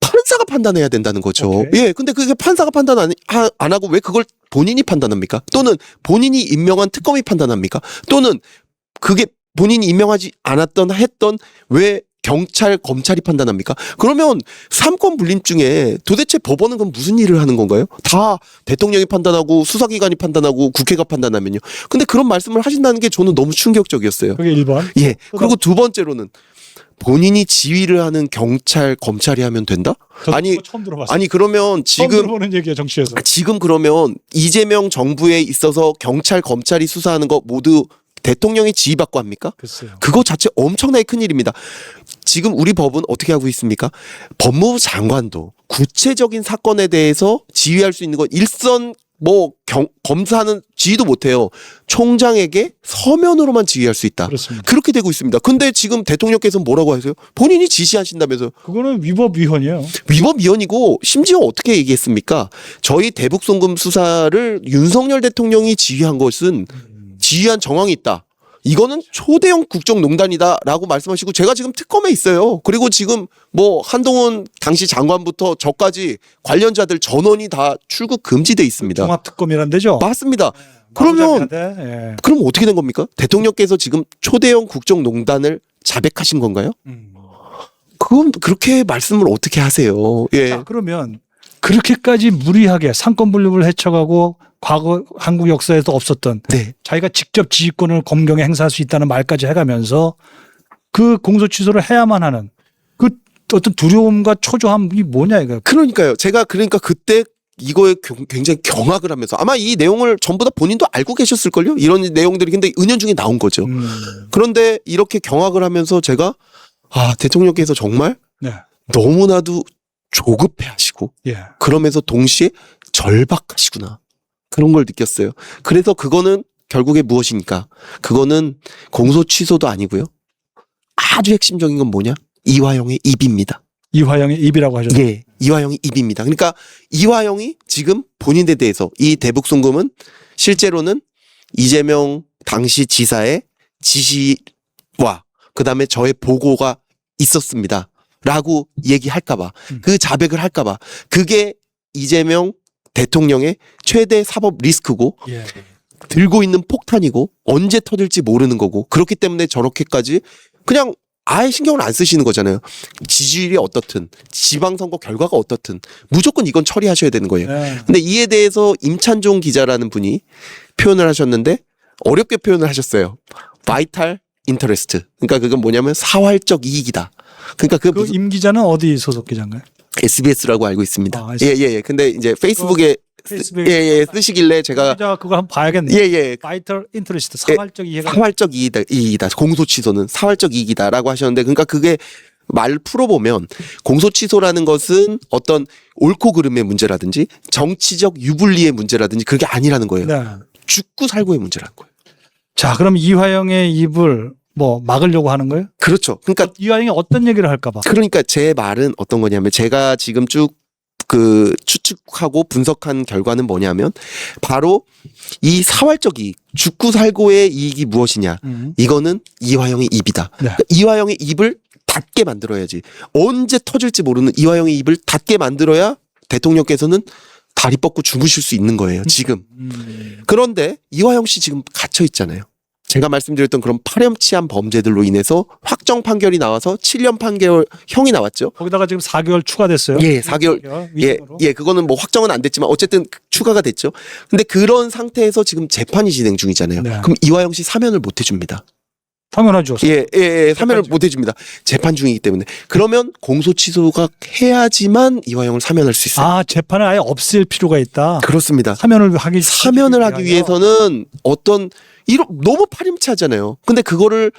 판사가 판단해야 된다는 거죠. 오케이. 예. 근데 그게 판사가 판단 안 하고 왜 그걸 본인이 판단합니까? 또는 본인이 임명한 특검이 판단합니까? 또는 그게 본인이 임명하지 않았던 했던 왜 경찰, 검찰이 판단합니까? 그러면 삼권 분립 중에 도대체 법원은 그럼 무슨 일을 하는 건가요? 다 대통령이 판단하고 수사기관이 판단하고 국회가 판단하면요. 근데 그런 말씀을 하신다는 게 저는 너무 충격적이었어요. 그게 1번. 예. 그리고 두 번째로는 본인이 지휘를 하는 경찰, 검찰이 하면 된다? 아니, 처음 들어봤어요. 아니 그러면 처음 지금 들어보는 얘기야 정치에서. 지금 그러면 이재명 정부에 있어서 경찰, 검찰이 수사하는 거 모두 대통령이 지휘받고 합니까? 글쎄요. 그거 자체 엄청나게 큰일입니다. 지금 우리 법은 어떻게 하고 있습니까? 법무부 장관도 구체적인 사건에 대해서 지휘할 수 있는 건 일선 검사는 지휘도 못해요. 총장에게 서면으로만 지휘할 수 있다. 그렇습니다. 그렇게 되고 있습니다. 근데 지금 대통령께서 뭐라고 하세요? 본인이 지시하신다면서 그거는 위법 위헌이에요. 위법 위헌이고 심지어 어떻게 얘기했습니까? 저희 대북 송금 수사를 윤석열 대통령이 지휘한 것은 지휘한 정황이 있다. 이거는 초대형 국정농단이다라고 말씀하시고 제가 지금 특검에 있어요. 그리고 지금 한동훈 당시 장관부터 저까지 관련자들 전원이 다 출국 금지돼 있습니다. 종합특검이란 데죠. 맞습니다. 그러면 예. 그럼 어떻게 된 겁니까? 대통령께서 지금 초대형 국정농단을 자백하신 건가요? 그건 그렇게 말씀을 어떻게 하세요? 예. 자, 그러면 그렇게까지 무리하게 상권 분립을 헤쳐가고 과거 한국 역사에도 없었던 네. 자기가 직접 지휘권을 검경에 행사할 수 있다는 말까지 해가면서 그 공소 취소를 해야만 하는 그 어떤 두려움과 초조함이 뭐냐 이거. 그러니까요. 제가 그때 이거에 굉장히 경악을 하면서 아마 이 내용을 전부 다 본인도 알고 계셨을걸요? 이런 내용들이 근데 은연중에 나온 거죠. 그런데 이렇게 경악을 하면서 제가 대통령께서 정말 네. 너무나도 조급해 하시고 예. 그러면서 동시에 절박하시구나. 그런 걸 느꼈어요. 그래서 그거는 결국에 무엇입니까? 그거는 공소 취소도 아니고요. 아주 핵심적인 건 뭐냐? 이화영의 입입니다. 이화영의 입이라고 하셨죠. 예, 이화영이 입입니다. 그러니까 이화영이 지금 본인에 대해서 이 대북송금은 실제로는 이재명 당시 지사의 지시와 그다음에 저의 보고가 있었습니다. 라고 얘기할까봐 그 자백을 할까봐 그게 이재명 대통령의 최대 사법 리스크고 예. 들고 있는 폭탄이고 언제 터질지 모르는 거고 그렇기 때문에 저렇게까지 그냥 아예 신경을 안 쓰시는 거잖아요. 지지율이 어떻든 지방선거 결과가 어떻든 무조건 이건 처리하셔야 되는 거예요. 네. 근데 이에 대해서 임찬종 기자라는 분이 표현을 하셨는데 어렵게 표현을 하셨어요. vital interest. 그러니까 그건 뭐냐면 사활적 이익이다. 그러니까 그 그 임 기자는 어디 소속 기자인가요? SBS라고 알고 있습니다. 아, 예. 근데 이제 페이스북에 페이스북에 쓰시길래 제가 기자 그거 한번 봐야겠네요. 예. 바이털 인터레스트 사활적 이해가 사활적 이익이다. 공소 취소는 사활적 이익이다라고 하셨는데 그러니까 그게 말 풀어보면 공소 취소라는 것은 어떤 옳고 그름의 문제라든지 정치적 유불리의 문제라든지 그게 아니라는 거예요. 네. 죽고 살고의 문제라는 거예요. 자, 그럼 이화영의 입을 뭐 막으려고 하는 거예요? 그렇죠. 그러니까 이화영이 어떤 얘기를 할까봐. 그러니까 제 말은 어떤 거냐면 제가 지금 쭉 그 추측하고 분석한 결과는 뭐냐면 바로 이 사활적 이익, 죽고 살고의 이익이 무엇이냐. 이거는 이화영의 입이다. 네. 그러니까 이화영의 입을 닫게 만들어야지. 언제 터질지 모르는 이화영의 입을 닫게 만들어야 대통령께서는 다리 뻗고 주무실 수 있는 거예요. 지금. 그런데 이화영 씨 지금 갇혀 있잖아요. 제가 말씀드렸던 그런 파렴치한 범죄들로 인해서 확정 판결이 나와서 7년 판결 형이 나왔죠. 거기다가 지금 4개월 추가됐어요. 예, 4개월. 위증으로. 예, 그거는 뭐 확정은 안 됐지만 어쨌든 추가가 됐죠. 근데 그런 상태에서 지금 재판이 진행 중이잖아요. 네. 그럼 이화영 씨 사면을 못 해줍니다. 당연하죠. 예, 사면을 재판 못 해줍니다. 재판 중이기 때문에. 그러면 공소 취소가 해야지만 이화영을 사면할 수 있어요. 아, 재판을 아예 없앨 필요가 있다. 그렇습니다. 사면을 하기 위해서는 어떤 너무 파렴치하잖아요. 근데 그거를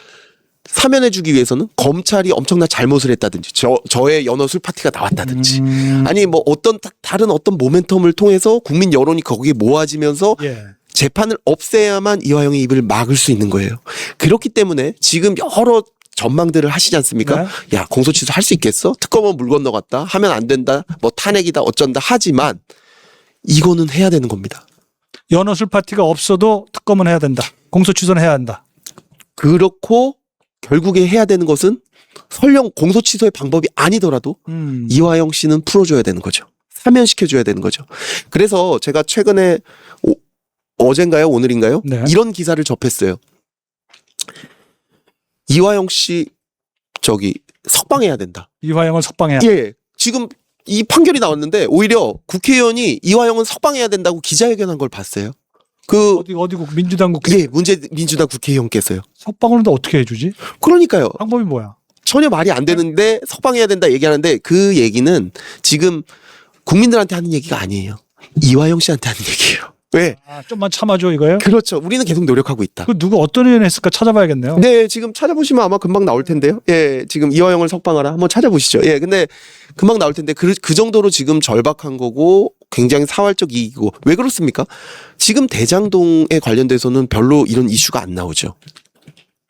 사면해주기 위해서는 검찰이 엄청난 잘못을 했다든지 저의 연어 술 파티가 나왔다든지 아니 뭐 어떤 다른 어떤 모멘텀을 통해서 국민 여론이 거기에 모아지면서 예. 재판을 없애야만 이화영의 입을 막을 수 있는 거예요. 그렇기 때문에 지금 여러 전망들을 하시지 않습니까? 네. 야, 공소 취소 할 수 있겠어? 특검은 물 건너갔다. 하면 안 된다. 뭐 탄핵이다. 어쩐다. 하지만 이거는 해야 되는 겁니다. 연어술 파티가 없어도 특검은 해야 된다. 공소 취소는 해야 한다. 그렇고 결국에 해야 되는 것은 설령 공소 취소의 방법이 아니더라도 이화영 씨는 풀어줘야 되는 거죠. 사면시켜줘야 되는 거죠. 그래서 제가 최근에 어젠가요? 오늘인가요? 네. 이런 기사를 접했어요. 이화영 씨 석방해야 된다. 이화영을 석방해야. 예. 지금 이 판결이 나왔는데 오히려 국회의원이 이화영은 석방해야 된다고 기자회견한 걸 봤어요. 어디고 민주당 국회 예, 민주당 국회의원께서요. 석방을 근데 어떻게 해주지? 그러니까요. 방법이 뭐야? 전혀 말이 안 되는데 석방해야 된다 얘기하는데 그 얘기는 지금 국민들한테 하는 얘기가 아니에요. 이화영 씨한테 하는 얘기예요. 왜? 아, 좀만 참아줘 이거요? 그렇죠. 우리는 계속 노력하고 있다. 그 누구 어떤 의원이 했을까 찾아봐야겠네요. 네, 지금 찾아보시면 아마 금방 나올 텐데요. 예, 지금 이화영을 석방하라 한번 찾아보시죠. 예, 근데 금방 나올 텐데 그 정도로 지금 절박한 거고 굉장히 사활적 이익이고 왜 그렇습니까? 지금 대장동에 관련돼서는 별로 이런 이슈가 안 나오죠.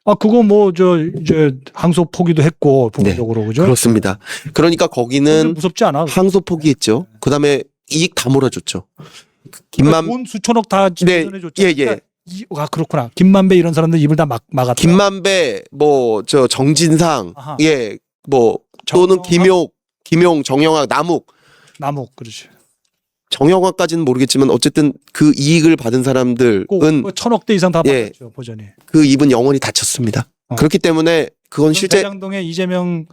아, 그거 뭐 이제 항소 포기도 했고 부분적으로 그죠? 그렇습니다. 그러니까 거기는 무섭지 않아? 항소 포기했죠. 그다음에 이익 다 몰아줬죠. 돈 수천억 다 지원해줬죠. 예. 아, 그렇구나. 김만배 이런 사람들 입을 다 막았다. 김만배, 정진상, 아하. 예, 또는 김용, 정영학, 남욱, 그렇지. 정영학까지는 모르겠지만 어쨌든 그 이익을 받은 사람들은 뭐 1,000억대 이상 다 예. 받았죠 보전이. 그 입은 영원히 닫혔습니다. 그렇기 때문에 그건 실제 대장동에 이재명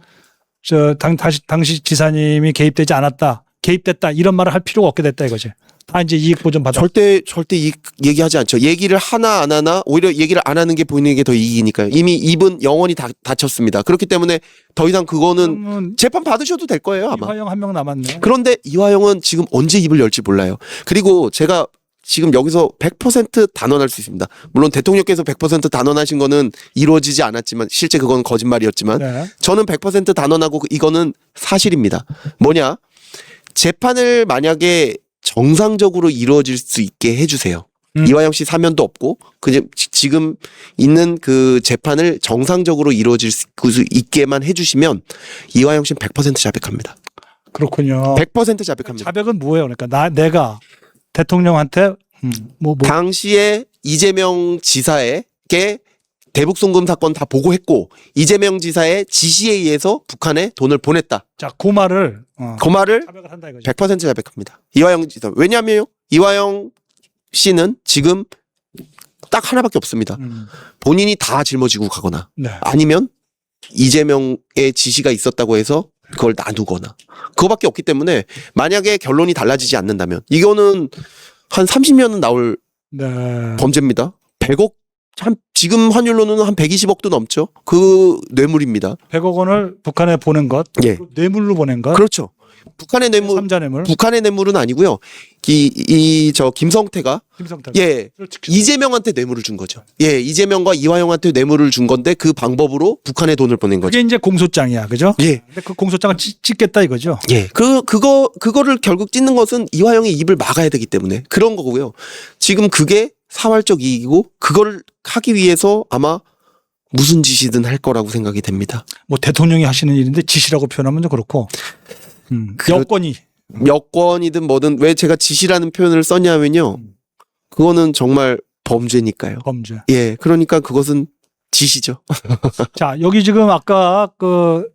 당시 지사님이 개입되지 않았다. 개입됐다 이런 말을 할 필요가 없게 됐다 이거지. 다 이제 이익 보전 받아. 절대 얘기하지 않죠. 얘기를 하나 안 하나 오히려 얘기를 안 하는 게 보이는 게 더 이익이니까요. 이미 입은 영원히 다쳤습니다. 그렇기 때문에 더 이상 그거는 그러면 재판 받으셔도 될 거예요 아마. 이화영 한 명 남았네. 그런데 이화영은 지금 언제 입을 열지 몰라요. 그리고 제가 지금 여기서 100% 단언할 수 있습니다. 물론 대통령께서 100% 단언하신 거는 이루어지지 않았지만 실제 그건 거짓말이었지만 네. 저는 100% 단언하고 이거는 사실입니다. 뭐냐? 재판을 만약에 정상적으로 이루어질 수 있게 해주세요. 이화영 씨 사면도 없고 그냥 지금 있는 그 재판을 정상적으로 이루어질 수 있게만 해주시면 이화영 씨는 100% 자백합니다. 그렇군요. 100% 자백합니다. 자백은 뭐예요? 그러니까 내가 대통령한테 뭐 당시에 이재명 지사에게 대북 송금 사건 다 보고했고 이재명 지사의 지시에 의해서 북한에 돈을 보냈다. 자, 그 말을 그 말을 자백을 한다 이거죠. 100% 자백합니다. 이화영 지사. 왜냐하면 이화영 씨는 지금 딱 하나밖에 없습니다. 본인이 다 짊어지고 가거나 네. 아니면 이재명의 지시가 있었다고 해서 그걸 놔두거나 그거밖에 없기 때문에 만약에 결론이 달라지지 않는다면 이거는 한 30년은 나올 네. 범죄입니다. 100억 지금 환율로는 한 120억도 넘죠. 그 뇌물입니다. 100억 원을 북한에 보낸 것, 예. 뇌물로 보낸 것, 그렇죠. 북한의 뇌물, 삼자 뇌물, 북한의 뇌물은 아니고요. 저 김성태가 김성태. 예 이재명한테 뇌물을 준 거죠. 예 이재명과 이화영한테 뇌물을 준 건데 그 방법으로 북한에 돈을 보낸 거죠. 그게 이제 공소장이야, 그죠? 예. 근데 그 공소장을 찍겠다 이거죠. 예. 그거를 결국 찢는 것은 이화영의 입을 막아야 되기 때문에 그런 거고요. 지금 그게 사활적 이익이고 그걸 하기 위해서 아마 무슨 짓이든 할 거라고 생각이 됩니다. 뭐 대통령이 하시는 일인데 지시라고 표현하면 좀 그렇고. 여건이 여권이든 뭐든 왜 제가 지시라는 표현을 썼냐면요. 그거는 정말 범죄니까요. 범죄. 예. 그러니까 그것은 지시죠. 자, 여기 지금 아까 그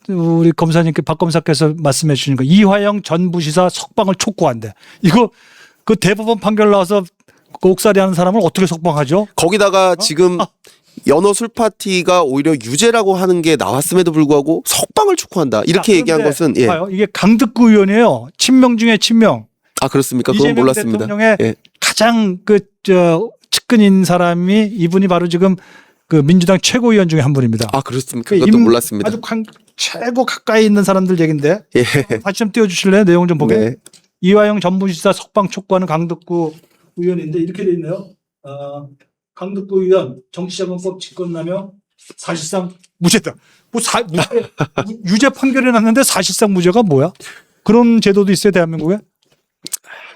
우리 검사님께 박 검사께서 말씀해 주신 거 이화영 전 부시사 석방을 촉구한대. 이거 그 대법원 판결 나와서 그 옥살이 하는 사람을 어떻게 석방하죠? 거기다가 지금 연어 술 파티가 오히려 유죄라고 하는 게 나왔음에도 불구하고 석방을 촉구한다. 이렇게 자, 얘기한 그런데 것은 예. 봐요. 이게 강득구 의원이에요. 친명 중에 친명. 아 그렇습니까? 그건 이재명 몰랐습니다. 대통령의 예. 가장 측근인 사람이 이분이 바로 지금 그 민주당 최고위원 중에 한 분입니다. 아 그렇습니까? 그것도 몰랐습니다. 아주 최고 가까이 있는 사람들 얘긴데. 예. 다시 좀 띄워주실래요? 내용 좀 보게. 네. 이화영 전부지사 석방 촉구하는 강덕구 의원인데 이렇게 돼 있네요. 강덕구 의원 정치자금법 집권하며 사실상 무죄다. 유죄 판결이 났는데 사실상 무죄가 뭐야? 그런 제도도 있어요 대한민국에?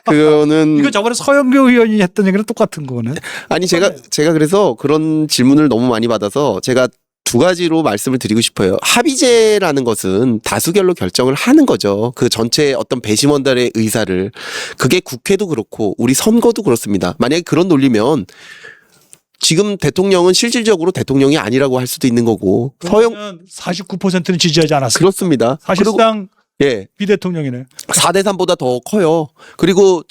그거는 이거 저번에 서영교 의원이 했던 얘기랑 똑같은 거네. 아니 제가 그래서 그런 질문을 너무 많이 받아서 제가 두 가지로 말씀을 드리고 싶어요. 합의제라는 것은 다수결로 결정을 하는 거죠. 그 전체 어떤 배심원들의 의사를. 그게 국회도 그렇고 우리 선거도 그렇습니다. 만약에 그런 논리면 지금 대통령은 실질적으로 대통령이 아니라고 할 수도 있는 거고 서영 49%는 지지하지 않았어요. 그렇습니다. 사실상 그리고, 예. 비대통령이네. 4대 3보다 더 커요. 그리고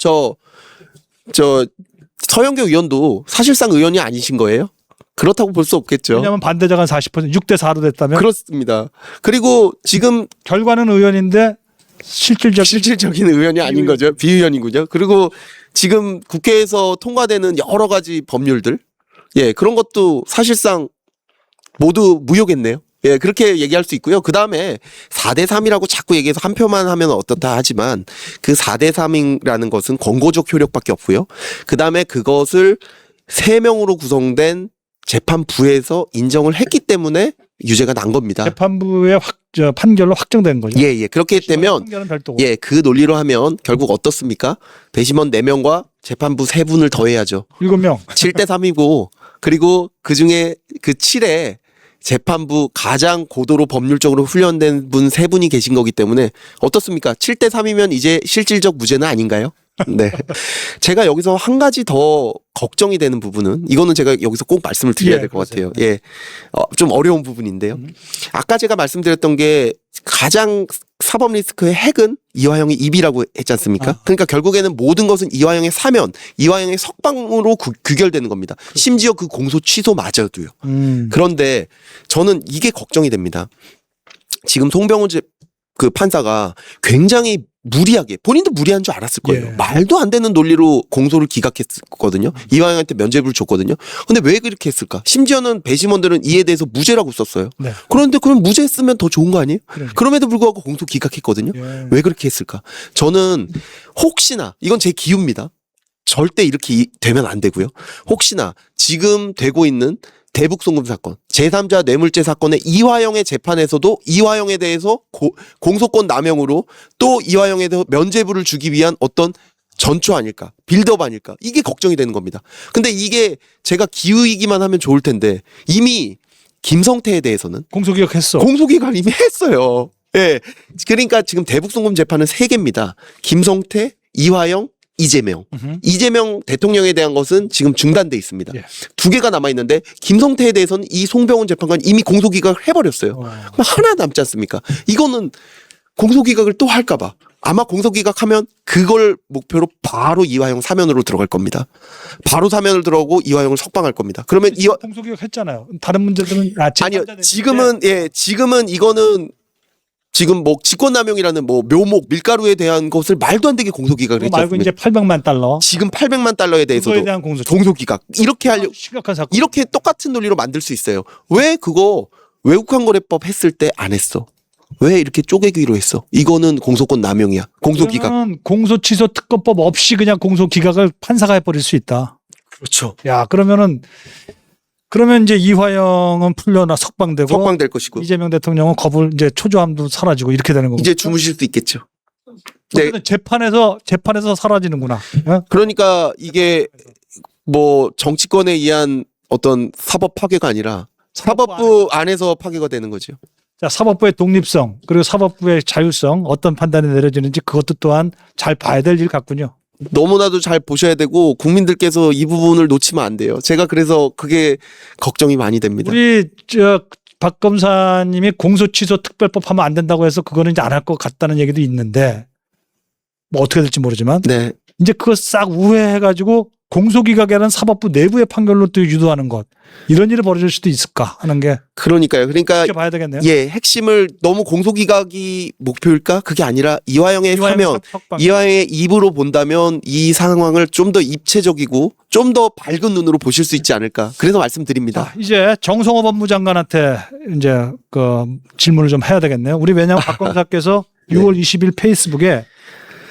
서영교 의원도 사실상 의원이 아니신 거예요? 그렇다고 볼 수 없겠죠. 왜냐하면 반대자가 40% 6대 4로 됐다면 그렇습니다. 그리고 지금 결과는 의원인데 실질적인 의원이 아닌 거죠. 비의원이군요. 그리고 지금 국회에서 통과되는 여러 가지 법률들, 예, 그런 것도 사실상 모두 무효겠네요. 예, 그렇게 얘기할 수 있고요. 그 다음에 4대 3이라고 자꾸 얘기해서 한 표만 하면 어떻다 하지만 그 4대 3이라는 것은 권고적 효력밖에 없고요. 그 다음에 그것을 3명으로 구성된 재판부에서 인정을 했기 때문에 유죄가 난 겁니다. 재판부의 판결로 확정된 거죠. 예, 예. 그렇게 되면 판결은 별도고. 예, 그 논리로 하면 결국 어떻습니까? 배심원 4명과 재판부 3분을 더해야죠. 7명. 7대 3이고 그리고 그중에 그 7에 재판부 가장 고도로 법률적으로 훈련된 분 3분이 계신 거기 때문에 어떻습니까? 7대 3이면 이제 실질적 무죄는 아닌가요? 네. 제가 여기서 한 가지 더 걱정이 되는 부분은 이거는 제가 여기서 꼭 말씀을 드려야 될 것 같아요. 예. 좀 어려운 부분인데요. 아까 제가 말씀드렸던 게 가장 사법 리스크의 핵은 이화영의 입이라고 했지 않습니까? 그러니까 결국에는 모든 것은 이화영의 사면, 이화영의 석방으로 귀결되는 겁니다. 심지어 그 공소 취소마저도요. 그런데 저는 이게 걱정이 됩니다. 지금 송병호 그 판사가 굉장히 무리하게 본인도 무리한 줄 알았을 거예요. 예. 말도 안 되는 논리로 공소를 기각했거든요. 이화영한테 면죄부를 줬거든요. 근데 왜 그렇게 했을까? 심지어는 배심원들은 이에 대해서 무죄라고 썼어요. 네. 그런데 그럼 무죄 쓰면 더 좋은 거 아니에요? 그러니까. 그럼에도 불구하고 공소 기각했거든요. 예. 왜 그렇게 했을까? 저는 혹시나 이건 제 기우입니다. 절대 이렇게 되면 안 되고요. 혹시나 지금 되고 있는 대북송금 사건, 제3자 뇌물죄 사건의 이화영의 재판에서도 이화영에 대해서 공소권 남용으로 또 이화영에 대해서 면죄부를 주기 위한 어떤 전초 아닐까, 빌드업 아닐까, 이게 걱정이 되는 겁니다. 근데 이게 제가 기우이기만 하면 좋을 텐데 이미 김성태에 대해서는 공소기각했어. 공소기각을 이미 했어요. 예. 그러니까 지금 대북송금 재판은 3개입니다. 김성태, 이화영, 이재명. 이재명 대통령에 대한 것은 지금 중단돼 있습니다. 예. 2개가 남아 있는데 김성태에 대해서는 이 송병훈 재판관 이미 공소기각을 해버렸어요. 그럼 하나 남지 않습니까? 이거는 공소기각을 또 할까봐. 아마 공소기각하면 그걸 목표로 바로 이화영 사면으로 들어갈 겁니다. 바로 사면을 들어가고 이화영을 석방할 겁니다. 그러면 공소기각 했잖아요. 다른 문제들은 아니요. 지금은 이거는 지금 뭐 직권남용이라는 뭐 묘목 밀가루에 대한 것을 말도 안 되게 공소기각을 그거 했죠. 말고 이제 800만 달러. 지금 800만 달러에 대해서도 그거에 대한 공소기각 이렇게 하려 심각한 사건. 이렇게 똑같은 논리로 만들 수 있어요. 왜 그거 외국환거래법 했을 때 안 했어? 왜 이렇게 쪼개기로 했어? 이거는 공소권 남용이야. 공소기각. 그러면 공소취소 특검법 없이 그냥 공소기각을 판사가 해버릴 수 있다. 그렇죠. 야, 그러면 이제 이화영은 풀려나 석방되고 석방될 것이고 이재명 대통령은 이제 초조함도 사라지고 이렇게 되는 거고. 이제 주무실 수 있겠죠. 네. 어쨌든 재판에서 사라지는구나. 예? 그러니까 이게 뭐 정치권에 의한 어떤 사법 파괴가 아니라 사법부 안에서 파괴가 되는 거죠. 자, 사법부의 독립성 그리고 사법부의 자율성 어떤 판단이 내려지는지 그것도 또한 잘 봐야 될 일 같군요. 너무나도 잘 보셔야 되고 국민들께서 이 부분을 놓치면 안 돼요. 제가 그래서 그게 걱정이 많이 됩니다. 우리 박 검사님이 공소취소 특별법 하면 안 된다고 해서 그거는 이제 안 할 것 같다는 얘기도 있는데 뭐 어떻게 될지 모르지만 네. 이제 그거 싹 우회해가지고 공소기각이라는 사법부 내부의 판결로 또 유도하는 것 이런 일이 벌어질 수도 있을까 하는 게 그러니까요. 그러니까 이렇게 봐야 되겠네요. 예, 핵심을 너무 공소기각이 목표일까? 그게 아니라 이화영의 사면, 석방. 이화영의 입으로 본다면 이 상황을 좀 더 입체적이고 좀 더 밝은 눈으로 보실 수 있지 않을까? 그래서 말씀드립니다. 자, 이제 정성호 법무장관한테 이제 그 질문을 좀 해야 되겠네요. 우리 왜냐하면 박 검사께서 6월 20일 페이스북에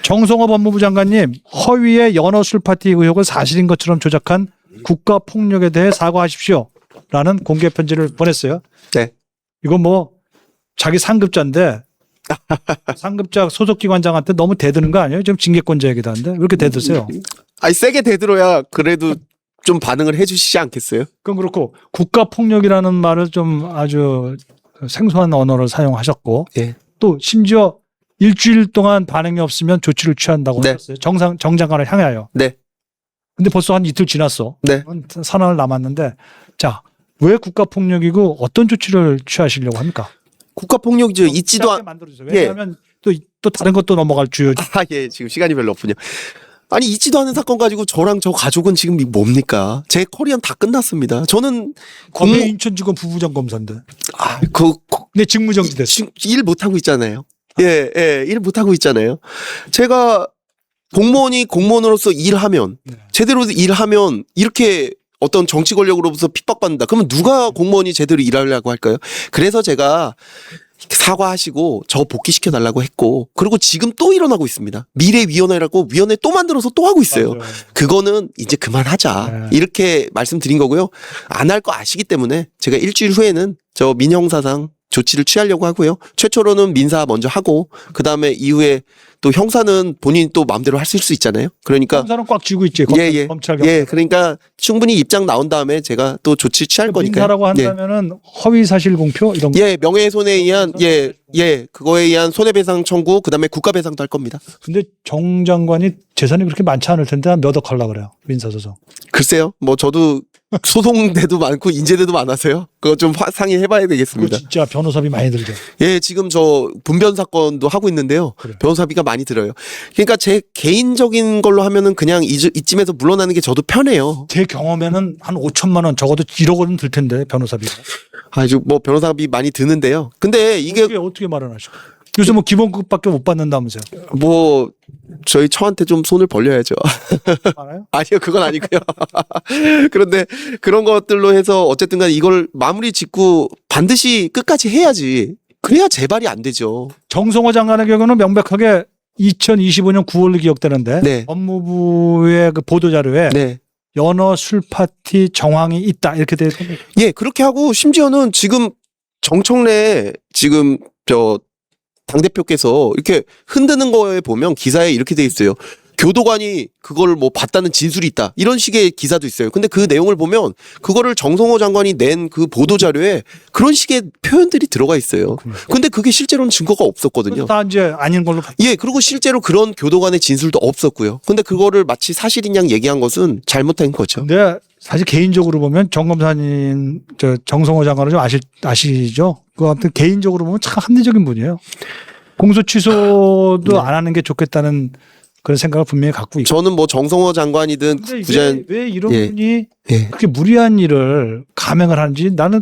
정성호 법무부 장관님 허위의 연어 술 파티 의혹을 사실인 것처럼 조작한 국가 폭력에 대해 사과하십시오라는 공개 편지를 보냈어요. 네. 이건 뭐 자기 상급자인데 상급자 소속기관장한테 너무 대드는 거 아니에요? 지금 징계권자이기도 한데 왜 이렇게 대드세요? 아니 세게 대들어야 그래도 좀 반응을 해주시지 않겠어요? 그건 그렇고 국가 폭력이라는 말을 좀 아주 생소한 언어를 사용하셨고 예. 또 심지어 일주일 동안 반응이 없으면 조치를 취한다고 네. 하셨어요. 정 장관을 향하여. 네. 근데 벌써 한 이틀 지났어. 네. 한 사나흘 남았는데 자, 왜 국가 폭력이고 어떤 조치를 취하시려고 합니까? 국가 폭력이죠. 있지도 않게 만들어주세요. 왜냐하면 또 다른 것도 넘어갈 주요. 예, 지금 시간이 별로 없군요. 아니 있지도 않은 사건 가지고 저랑 저 가족은 지금 뭡니까? 제 커리어는 다 끝났습니다. 저는 거기 인천지검 부부장 검사인데. 근데 직무정지 됐어. 일 못하고 있잖아요. 예, 일 못하고 있잖아요. 제가 공무원이 공무원으로서 일하면 제대로 일하면 이렇게 어떤 정치 권력으로부터 핍박받는다. 그러면 누가 공무원이 제대로 일하려고 할까요? 그래서 제가 사과하시고 저 복귀시켜 달라고 했고 그리고 지금 또 일어나고 있습니다. 미래위원회라고 위원회 또 만들어서 또 하고 있어요. 맞아요. 그거는 이제 그만하자. 이렇게 말씀드린 거고요. 안 할 거 아시기 때문에 제가 일주일 후에는 저 민형사상 조치를 취하려고 하고요. 최초로는 민사 먼저 하고 그다음에 이후에 또 형사는 본인이 또 마음대로 하실 수 있잖아요. 그러니까 검사는 꽉 쥐고 있지. 검찰 예, 그러니까 충분히 입장 나온 다음에 제가 또 조치 취할 거니까요. 민사라고 한다면은 허위 사실 공표 이런 거. 예, 명예훼손에 의한 그거에 의한 손해배상 청구 그다음에 국가배상도 할 겁니다. 근데 정 장관이 재산이 그렇게 많지 않을 텐데 몇 억 하려고 그래요. 민사소송. 글쎄요. 뭐 저도 소송대도 많고 인재대도 많아서요. 그거 좀 상의해봐야 그거 되겠습니다. 진짜 변호사비 많이 들죠. 예, 지금 저 분변 사건도 하고 있는데요. 그래요. 변호사비가 많이 들어요. 그러니까 제 개인적인 걸로 하면은 그냥 이쯤에서 물러나는 게 저도 편해요. 제 경험에는 한 5천만 원 적어도 1억 원은 들 텐데 변호사비가. 아주 뭐 변호사비 많이 드는데요. 근데 이게 어떻게 마련하실까? 요새 뭐 기본급밖에 못 받는다면서요? 뭐 저희 처한테 좀 손을 벌려야죠. 알아요? 아니요, 그건 아니고요. 그런데 그런 것들로 해서 어쨌든 간에 이걸 마무리 짓고 반드시 끝까지 해야지. 그래야 재발이 안 되죠. 정성호 장관의 경우는 명백하게 2025년 9월로 기억되는데 네. 법무부의 그 보도자료에 네. 연어 술 파티 정황이 있다 이렇게 되어 있습니다. 예, 그렇게 하고 심지어는 지금 정청래 지금 저 당대표께서 이렇게 흔드는 거에 보면 기사에 이렇게 돼 있어요. 교도관이 그걸 뭐 봤다는 진술이 있다. 이런 식의 기사도 있어요. 근데 그 내용을 보면 그거를 정성호 장관이 낸 그 보도자료에 그런 식의 표현들이 들어가 있어요. 근데 그게 실제로는 증거가 없었거든요. 다 이제 아닌 걸로 예, 그리고 실제로 그런 교도관의 진술도 없었고요. 근데 그거를 마치 사실인 양 얘기한 것은 잘못한 거죠. 근데 사실 개인적으로 보면 정 검사님, 저 정성호 장관을 좀 아시죠? 그 아무튼 개인적으로 보면 참 합리적인 분이에요. 공소 취소도 네. 안 하는 게 좋겠다는 그런 생각을 분명히 갖고 있고. 저는 뭐 정성호 장관이든 근데 부장 왜 이런 예. 분이 예. 그렇게 무리한 일을 감행을 하는지 나는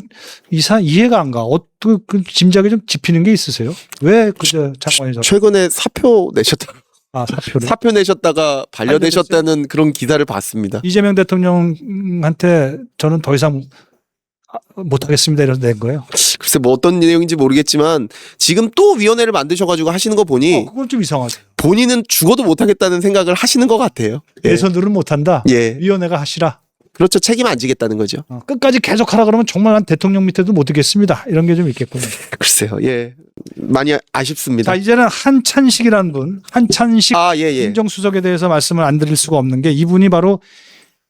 이해가 안 가. 어떻게 그 짐작이 좀 짚히는 게 있으세요? 왜 그저 장관이 최근에 사표 내셨다. 사표를 사표 내셨다가 반려되셨다는 그런 기사를 봤습니다. 이재명 대통령한테 저는 더 이상 못하겠습니다 이래서 낸 거예요. 글쎄 뭐 어떤 내용인지 모르겠지만 지금 또 위원회를 만드셔가지고 하시는 거 보니 그건 좀 이상하죠. 본인은 죽어도 못하겠다는 생각을 하시는 것 같아요. 예. 예선들은 못한다. 예. 위원회가 하시라. 그렇죠. 책임 안 지겠다는 거죠. 끝까지 계속하라 그러면 정말 한 대통령 밑에도 못 두겠습니다. 이런 게 좀 있겠군요. 글쎄요. 예. 많이 아쉽습니다. 자 이제는 한찬식이라는 분, 한찬식 아, 예, 예. 민정수석에 대해서 말씀을 안 드릴 수가 없는 게 이분이 바로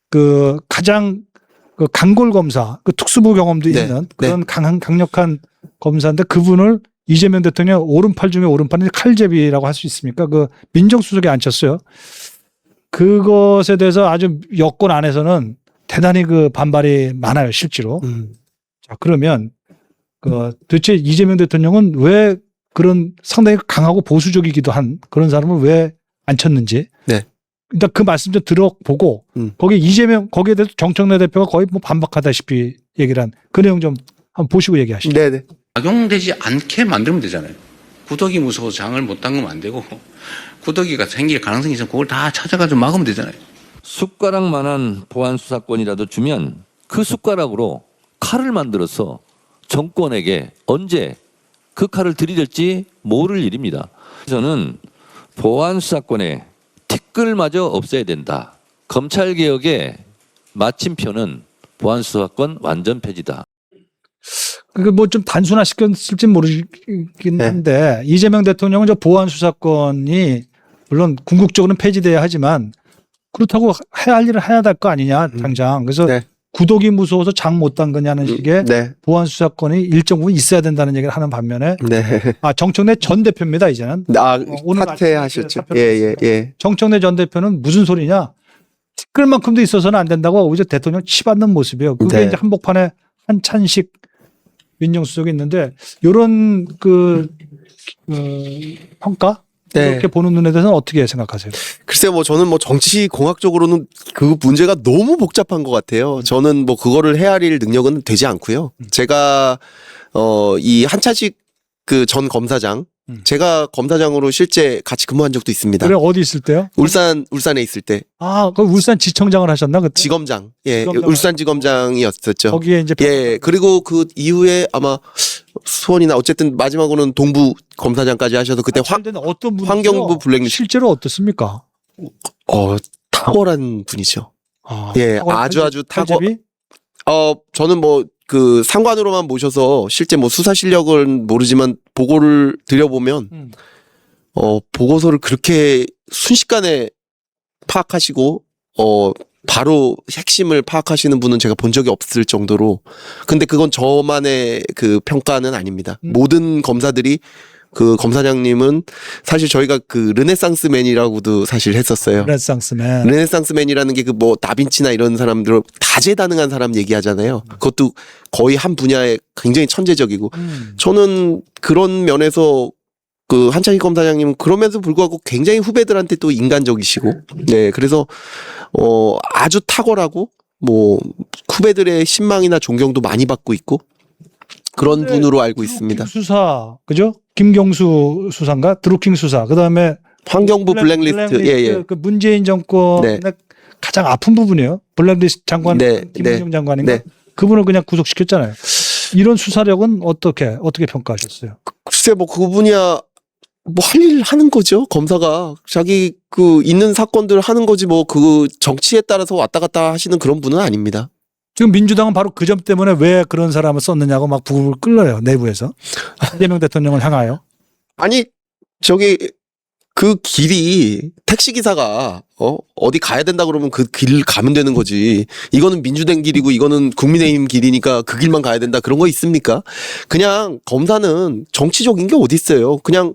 그 가장 그 강골 검사, 그 특수부 경험도 네, 있는 그런 강력한 검사인데 그분을 이재명 대통령 오른팔 중에 오른팔이 칼제비라고 할 수 있습니까? 그 민정수석에 앉혔어요. 그것에 대해서 아주 여권 안에서는 대단히 그 반발이 많아요, 실제로. 자, 그러면 그 도대체 이재명 대통령은 왜 그런 상당히 강하고 보수적이기도 한 그런 사람을 왜 앉혔는지. 네. 일단 그 말씀 좀 들어보고 거기 이재명 거기에 대해서 정청래 대표가 거의 뭐 반박하다시피 얘기를 한 그 내용 좀 한번 보시고 얘기하시죠. 네네. 작용되지 않게 만들면 되잖아요. 구더기 무서워서 장을 못 담그면 안 되고 구더기가 생길 가능성이 있으면 그걸 다 찾아가지고 막으면 되잖아요. 숟가락만한 보안 수사권이라도 주면 그 숟가락으로 칼을 만들어서 정권에게 언제 그 칼을 들이댈지 모를 일입니다. 저는 보안 수사권에 티끌마저 없애야 된다. 검찰개혁의 마침표는 보안 수사권 완전 폐지다. 그게 뭐 좀 단순화시켰을지 모르긴 한데 이재명 대통령은 저 보안 수사권이 물론 궁극적으로는 폐지돼야 하지만 그렇다고 해야 할 일을 해야 될 거 아니냐 당장. 그래서 네. 구독이 무서워서 장 못 담그냐는 식의 네. 보안 수사권이 일정 부분 있어야 된다는 얘기를 하는 반면에 네. 정청래 전 대표입니다 이제는. 오늘 사퇴하셨죠. 예, 예, 예. 정청래 전 대표는 무슨 소리냐? 티끌만큼도 있어서는 안 된다고 이제 대통령 치받는 모습이에요. 그게 네. 이제 한복판에 한찬식 민정수석이 있는데 이런 그 평가 네. 이렇게 보는 눈에 대해서는 어떻게 생각하세요? 글쎄 뭐 저는 뭐 정치 공학적으로는 그 문제가 너무 복잡한 것 같아요. 저는 뭐 그거를 헤아릴 능력은 되지 않고요. 제가 이 한차식 그 전 검사장 제가 검사장으로 실제 같이 근무한 적도 있습니다. 그래 어디 있을 때요? 울산에 있을 때 그 울산 지청장을 하셨나 그때? 지검장, 예, 지검장 울산지검장이었었죠. 거기에 이제 예, 그리고 그 이후에 아마 수원이나 어쨌든 마지막으로는 동부 검사장까지 하셔서 그때 어떤 분이죠? 환경부 블랙리스트 실제로 어떻습니까? 탁월한 분이죠. 예, 아주 탁월. 칼제비? 저는 뭐 그 상관으로만 모셔서 실제 뭐 수사 실력은 모르지만 보고를 드려보면 보고서를 그렇게 순식간에 파악하시고 바로 핵심을 파악하시는 분은 제가 본 적이 없을 정도로. 근데 그건 저만의 그 평가는 아닙니다. 모든 검사들이 그 검사장님은 사실 저희가 그 르네상스맨이라고도 사실 했었어요. 르네상스맨. 르네상스맨이라는 게 그 뭐 다빈치나 이런 사람들 다재다능한 사람 얘기하잖아요. 그것도 거의 한 분야에 굉장히 천재적이고 저는 그런 면에서 그 한창희 검사장님은 그럼에도 불구하고 굉장히 후배들한테 또 인간적이시고 네 그래서 아주 탁월하고 뭐 후배들의 신망이나 존경도 많이 받고 있고 그런 근데 분으로 알고 있습니다. 수사 그죠? 김경수 수사인가? 드루킹 수사. 그다음에 환경부 블랙리스트. 예. 그 문재인 정권의 네. 가장 아픈 부분이에요. 블랙리스트 장관 네, 김은경 네, 장관인가? 네. 그분을 그냥 구속시켰잖아요. 이런 수사력은 어떻게 평가하셨어요? 글쎄 뭐 그분이야 뭐 할 일 하는 거죠. 검사가 자기 그 있는 사건들 하는 거지 뭐 그 정치에 따라서 왔다 갔다 하시는 그런 분은 아닙니다. 지금 민주당은 바로 그 점 때문에 왜 그런 사람을 썼느냐고 막 부글부글 끓어요. 내부에서. 이재명 대통령을 향하여. 아니 저기 그 길이 택시기사가 어디 가야 된다 그러면 그 길 가면 되는 거지. 이거는 민주당 길이고 이거는 국민의힘 길이니까 그 길만 가야 된다 그런 거 있습니까? 그냥 검사는 정치적인 게 어디 있어요. 그냥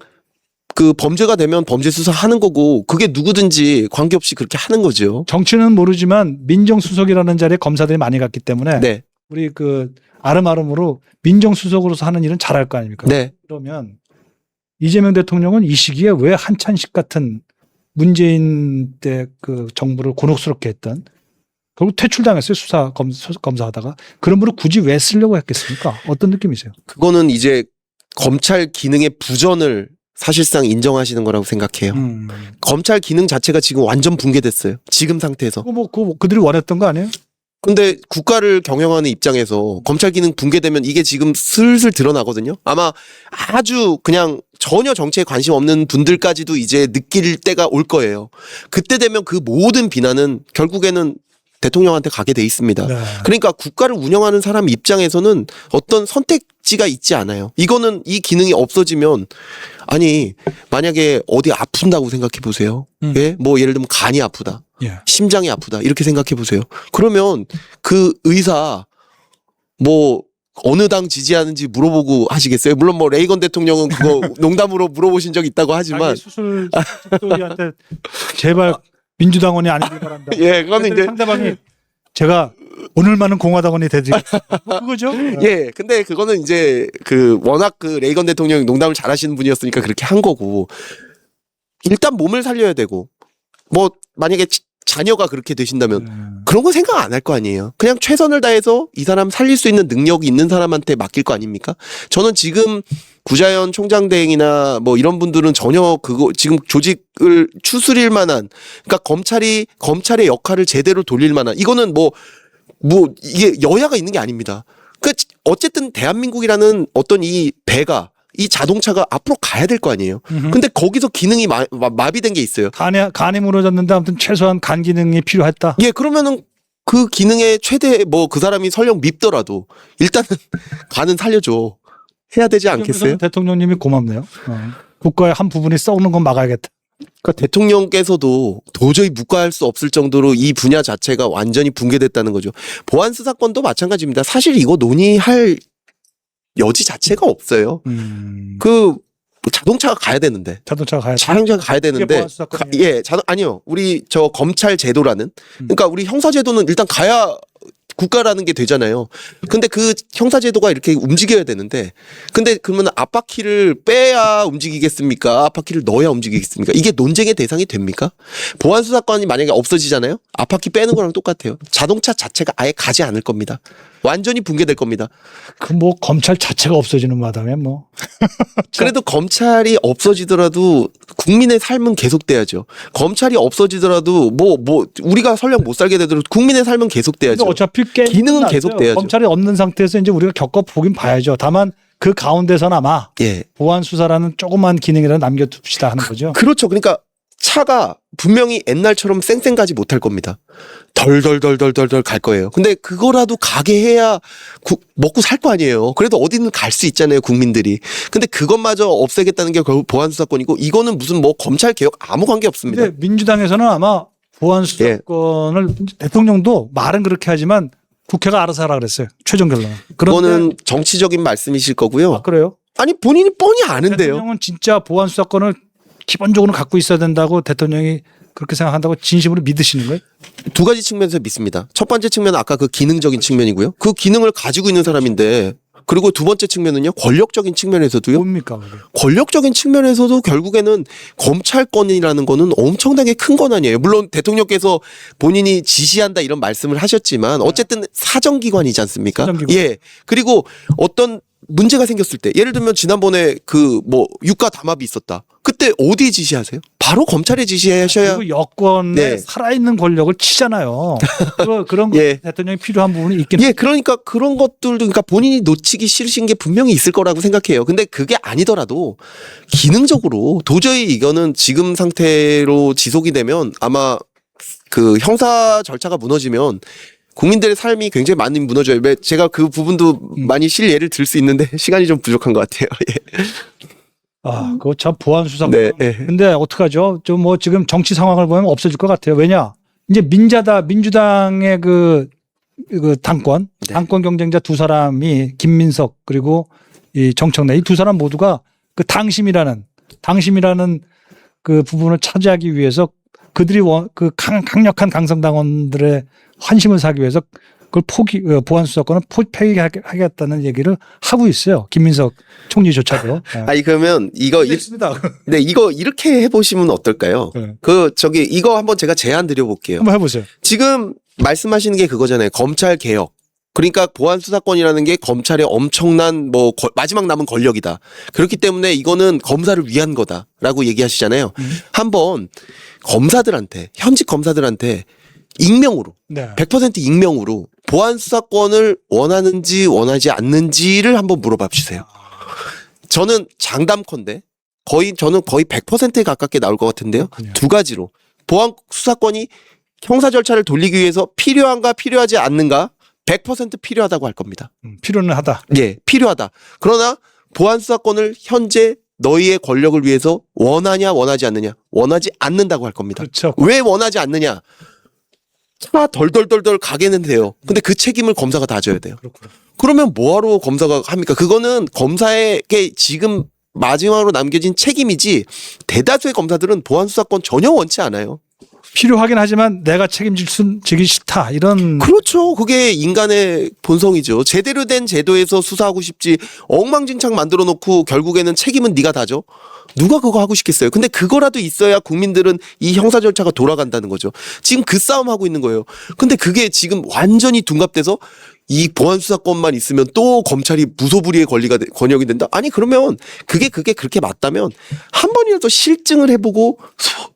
그 범죄가 되면 범죄 수사하는 거고 그게 누구든지 관계없이 그렇게 하는 거죠. 정치는 모르지만 민정수석이라는 자리에 검사들이 많이 갔기 때문에 네. 우리 그 아름아름으로 민정수석으로서 하는 일은 잘할 거 아닙니까? 네. 그러면 이재명 대통령은 이 시기에 왜 한찬식 같은 문재인 때 그 정부를 곤혹스럽게 했던 결국 퇴출당했어요. 검사하다가. 그런 분을 굳이 왜 쓰려고 했겠습니까? 어떤 느낌이세요? 그거는 이제 검찰 기능의 부전을 사실상 인정하시는 거라고 생각해요. 검찰 기능 자체가 지금 완전 붕괴됐어요. 지금 상태에서. 그거 그들이 원했던 거 아니에요? 근데 국가를 경영하는 입장에서 검찰 기능 붕괴되면 이게 지금 슬슬 드러나거든요. 아마 아주 그냥 전혀 정치에 관심 없는 분들까지도 이제 느낄 때가 올 거예요. 그때 되면 그 모든 비난은 결국에는 대통령한테 가게 돼 있습니다. 네. 그러니까 국가를 운영하는 사람 입장에서는 어떤 선택지가 있지 않아요. 이거는 이 기능이 없어지면 아니 만약에 어디 아픈다고 생각해 보세요. 예? 뭐 예를 들면 간이 아프다. 예. 심장이 아프다. 이렇게 생각해 보세요. 그러면 그 의사 뭐 어느 당 지지하는지 물어보고 하시겠어요? 물론 뭐 레이건 대통령은 그거 농담으로 물어보신 적 있다고 하지만 자기 수술 집도리한테 제발 민주당원이 아니길 바란다. 예, 그거는 이제 상대방이 제가 오늘만은 공화당원이 되드리겠습니다. 그거죠? 예, 근데 그거는 이제 그 워낙 그 레이건 대통령이 농담을 잘하시는 분이었으니까 그렇게 한 거고 일단 몸을 살려야 되고 뭐 만약에 자녀가 그렇게 되신다면 그런 거 생각 안 할 거 아니에요. 그냥 최선을 다해서 이 사람 살릴 수 있는 능력이 있는 사람한테 맡길 거 아닙니까? 저는 지금 구자연 총장 대행이나 뭐 이런 분들은 전혀 그거 지금 조직을 추스릴 만한 그러니까 검찰의 역할을 제대로 돌릴 만한 이거는 뭐 이게 여야가 있는 게 아닙니다. 그 어쨌든 대한민국이라는 어떤 이 배가 이 자동차가 앞으로 가야 될 거 아니에요. 근데 거기서 기능이 마비된 게 있어요. 간이 무너졌는데 아무튼 최소한 간 기능이 필요했다. 예, 그러면은 그 기능의 최대 뭐 그 사람이 설령 밉더라도 일단은 간은 살려줘. 해야 되지 않겠어요? 대통령님이 고맙네요. 국가의 한 부분이 썩는 건 막아야겠다. 그러니까 대통령께서도 도저히 묵과할 수 없을 정도로 이 분야 자체가 완전히 붕괴됐다는 거죠. 보안 수사권도 마찬가지입니다. 사실 이거 논의할 여지 자체가 없어요. 그 자동차가 가야 되는데. 자동차가 가야 되는데. 아니요. 우리 저 검찰 제도라는 그러니까 우리 형사 제도는 일단 가야 국가라는 게 되잖아요. 근데 그 형사 제도가 이렇게 움직여야 되는데 근데 그러면 앞바퀴를 빼야 움직이겠습니까? 앞바퀴를 넣어야 움직이겠습니까? 이게 논쟁의 대상이 됩니까? 보안 수사권이 만약에 없어지잖아요. 앞바퀴 빼는 거랑 똑같아요. 자동차 자체가 아예 가지 않을 겁니다. 완전히 붕괴될 겁니다. 그 뭐 검찰 자체가 없어지는 마당에 뭐. 그래도 검찰이 없어지더라도 국민의 삶은 계속돼야죠. 검찰이 없어지더라도 뭐 우리가 설령 못 살게 되더라도 국민의 삶은 계속돼야죠. 어차피 기능은 계속돼야죠. 검찰이 없는 상태에서 이제 우리가 겪어보긴 봐야죠. 다만 그 가운데서는 아마 예. 보안 수사라는 조그만 기능이라도 남겨둡시다 하는 거죠. 그렇죠. 그러니까 차가 분명히 옛날처럼 쌩쌩 가지 못할 겁니다. 덜덜덜덜덜 갈 거예요. 근데 그거라도 가게 해야 먹고 살 거 아니에요. 그래도 어디는 갈 수 있잖아요, 국민들이. 근데 그것마저 없애겠다는 게 결국 보안 수사권이고 이거는 무슨 뭐 검찰 개혁 아무 관계 없습니다. 근데 민주당에서는 아마 보안 수사권을 대통령도 말은 그렇게 하지만 국회가 알아서 하라 그랬어요. 최종 결론은. 그거는 정치적인 말씀이실 거고요. 아, 그래요? 아니 본인이 뻔히 아는데요. 대통령은 진짜 보안 수사권을 기본적으로 갖고 있어야 된다고 대통령이 그렇게 생각한다고 진심으로 믿으시는 거예요? 두 가지 측면에서 믿습니다. 첫 번째 측면은 아까 그 기능적인 측면이고요. 그 기능을 가지고 있는 사람인데 그리고 두 번째 측면은요. 권력적인 측면에서도요. 뭡니까? 그게? 권력적인 측면에서도 결국에는 검찰권이라는 거는 엄청나게 큰 건 아니에요. 물론 대통령께서 본인이 지시한다 이런 말씀을 하셨지만 어쨌든 사정기관이지 않습니까? 사정기관. 예. 그리고 어떤 문제가 생겼을 때 예를 들면 지난번에 그 뭐 유가 담합이 있었다. 그때 어디 지시하세요? 바로 검찰에 지시하셔야. 그리고 여권에 네. 살아있는 권력을 치잖아요. 그런 거 예. 대통령이 필요한 부분이 있긴 예, 그러니까 그런 것들도 그러니까 본인이 놓치기 싫으신 게 분명히 있을 거라고 생각해요. 근데 그게 아니더라도 기능적으로 도저히 이거는 지금 상태로 지속이 되면 아마 그 형사 절차가 무너지면 국민들의 삶이 굉장히 많이 무너져요. 제가 그 부분도 많이 실 예를 들 수 있는데 시간이 좀 부족한 것 같아요. 예. 그거 참 보안 수사. 네, 예. 근데 어떡하죠? 좀 뭐 지금 정치 상황을 보면 없어질 것 같아요. 왜냐? 이제 민주당의 그 당권 경쟁자 두 사람이 김민석 그리고 이 정청래 이 두 사람 모두가 그 당심이라는 그 부분을 차지하기 위해서 그들이 그 강력한 강성당원들의 환심을 사기 위해서 그걸 보안 수사권을 폐기하겠다는 얘기를 하고 있어요. 김민석 총리조차도. 아니 그러면 이거 있습니다. 네, 이거 이렇게 해보시면 어떨까요? 네. 이거 한번 제가 제안 드려볼게요. 한번 해보세요. 지금 말씀하시는 게 그거잖아요. 검찰 개혁. 그러니까 보안 수사권이라는 게 검찰의 엄청난 마지막 남은 권력이다. 그렇기 때문에 이거는 검사를 위한 거다라고 얘기하시잖아요. 한번 검사들한테 현직 검사들한테 익명으로 네. 100% 익명으로 보안 수사권을 원하는지 원하지 않는지를 한번 물어봐 주세요. 저는 장담컨대 저는 거의 100%에 가깝게 나올 것 같은데요. 그렇군요. 두 가지로 보안 수사권이 형사 절차를 돌리기 위해서 필요한가 필요하지 않는가 100% 필요하다고 할 겁니다. 필요는 하다. 예, 필요하다. 그러나 보안 수사권을 현재 너희의 권력을 위해서 원하냐 원하지 않느냐 원하지 않는다고 할 겁니다. 그렇죠. 왜 원하지 않느냐? 차 덜덜덜덜 가게는 돼요. 근데 그 책임을 검사가 다 져야 돼요. 그렇구나. 그러면 뭐하러 검사가 합니까? 그거는 검사에게 지금 마지막으로 남겨진 책임이지 대다수의 검사들은 보안 수사권 전혀 원치 않아요. 필요하긴 하지만 내가 책임지기 싫다 이런. 그렇죠. 그게 인간의 본성이죠. 제대로 된 제도에서 수사하고 싶지 엉망진창 만들어 놓고 결국에는 책임은 네가 다죠. 누가 그거 하고 싶겠어요. 근데 그거라도 있어야 국민들은 이 형사 절차가 돌아간다는 거죠. 지금 그 싸움 하고 있는 거예요. 근데 그게 지금 완전히 둔갑돼서 이 보안 수사권만 있으면 또 검찰이 무소불위의 권력이 된다? 아니 그러면 그게 그렇게 맞다면 한 번이라도 실증을 해보고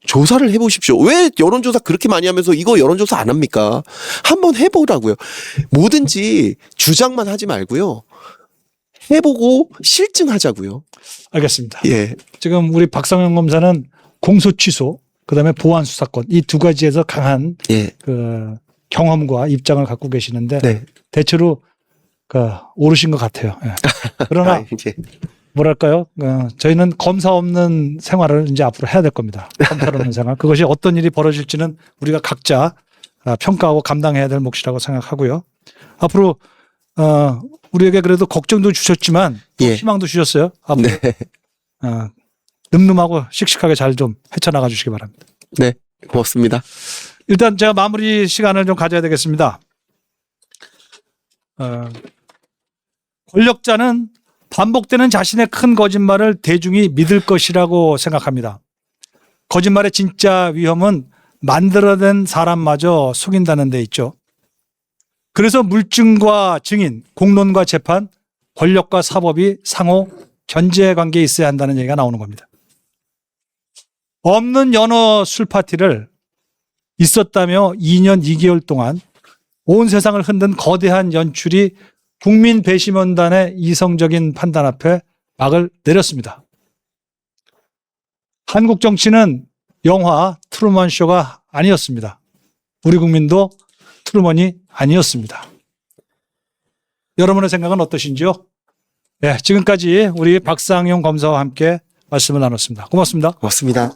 조사를 해보십시오. 왜 여론조사 그렇게 많이 하면서 이거 여론조사 안 합니까? 한번 해보라고요. 뭐든지 주장만 하지 말고요. 해보고 실증하자고요. 알겠습니다. 예. 지금 우리 박상현 검사는 공소 취소, 그다음에 보안 수사권 이 두 가지에서 강한 예. 그 경험과 입장을 갖고 계시는데 네. 대체로 오르신 것 같아요. 예. 그러나 이제 뭐랄까요? 저희는 검사 없는 생활을 이제 앞으로 해야 될 겁니다. 검사 없는 생활. 그것이 어떤 일이 벌어질지는 우리가 각자 평가하고 감당해야 될 몫이라고 생각하고요. 앞으로 우리에게 그래도 걱정도 주셨지만 또 예. 희망도 주셨어요. 앞으로 네. 늠름하고 씩씩하게 잘 좀 헤쳐나가 주시기 바랍니다. 네. 고맙습니다. 일단 제가 마무리 시간을 좀 가져야 되겠습니다. 권력자는 반복되는 자신의 큰 거짓말을 대중이 믿을 것이라고 생각합니다. 거짓말의 진짜 위험은 만들어낸 사람마저 속인다는 데 있죠. 그래서 물증과 증인, 공론과 재판, 권력과 사법이 상호 견제 관계에 있어야 한다는 얘기가 나오는 겁니다. 없는 연어 술 파티를 있었다며 2년 2개월 동안 온 세상을 흔든 거대한 연출이 국민 배심원단의 이성적인 판단 앞에 막을 내렸습니다. 한국 정치는 영화 트루먼 쇼가 아니었습니다. 우리 국민도 트루먼이 아니었습니다. 여러분의 생각은 어떠신지요? 네, 지금까지 우리 박상용 검사와 함께 말씀을 나눴습니다. 고맙습니다. 고맙습니다.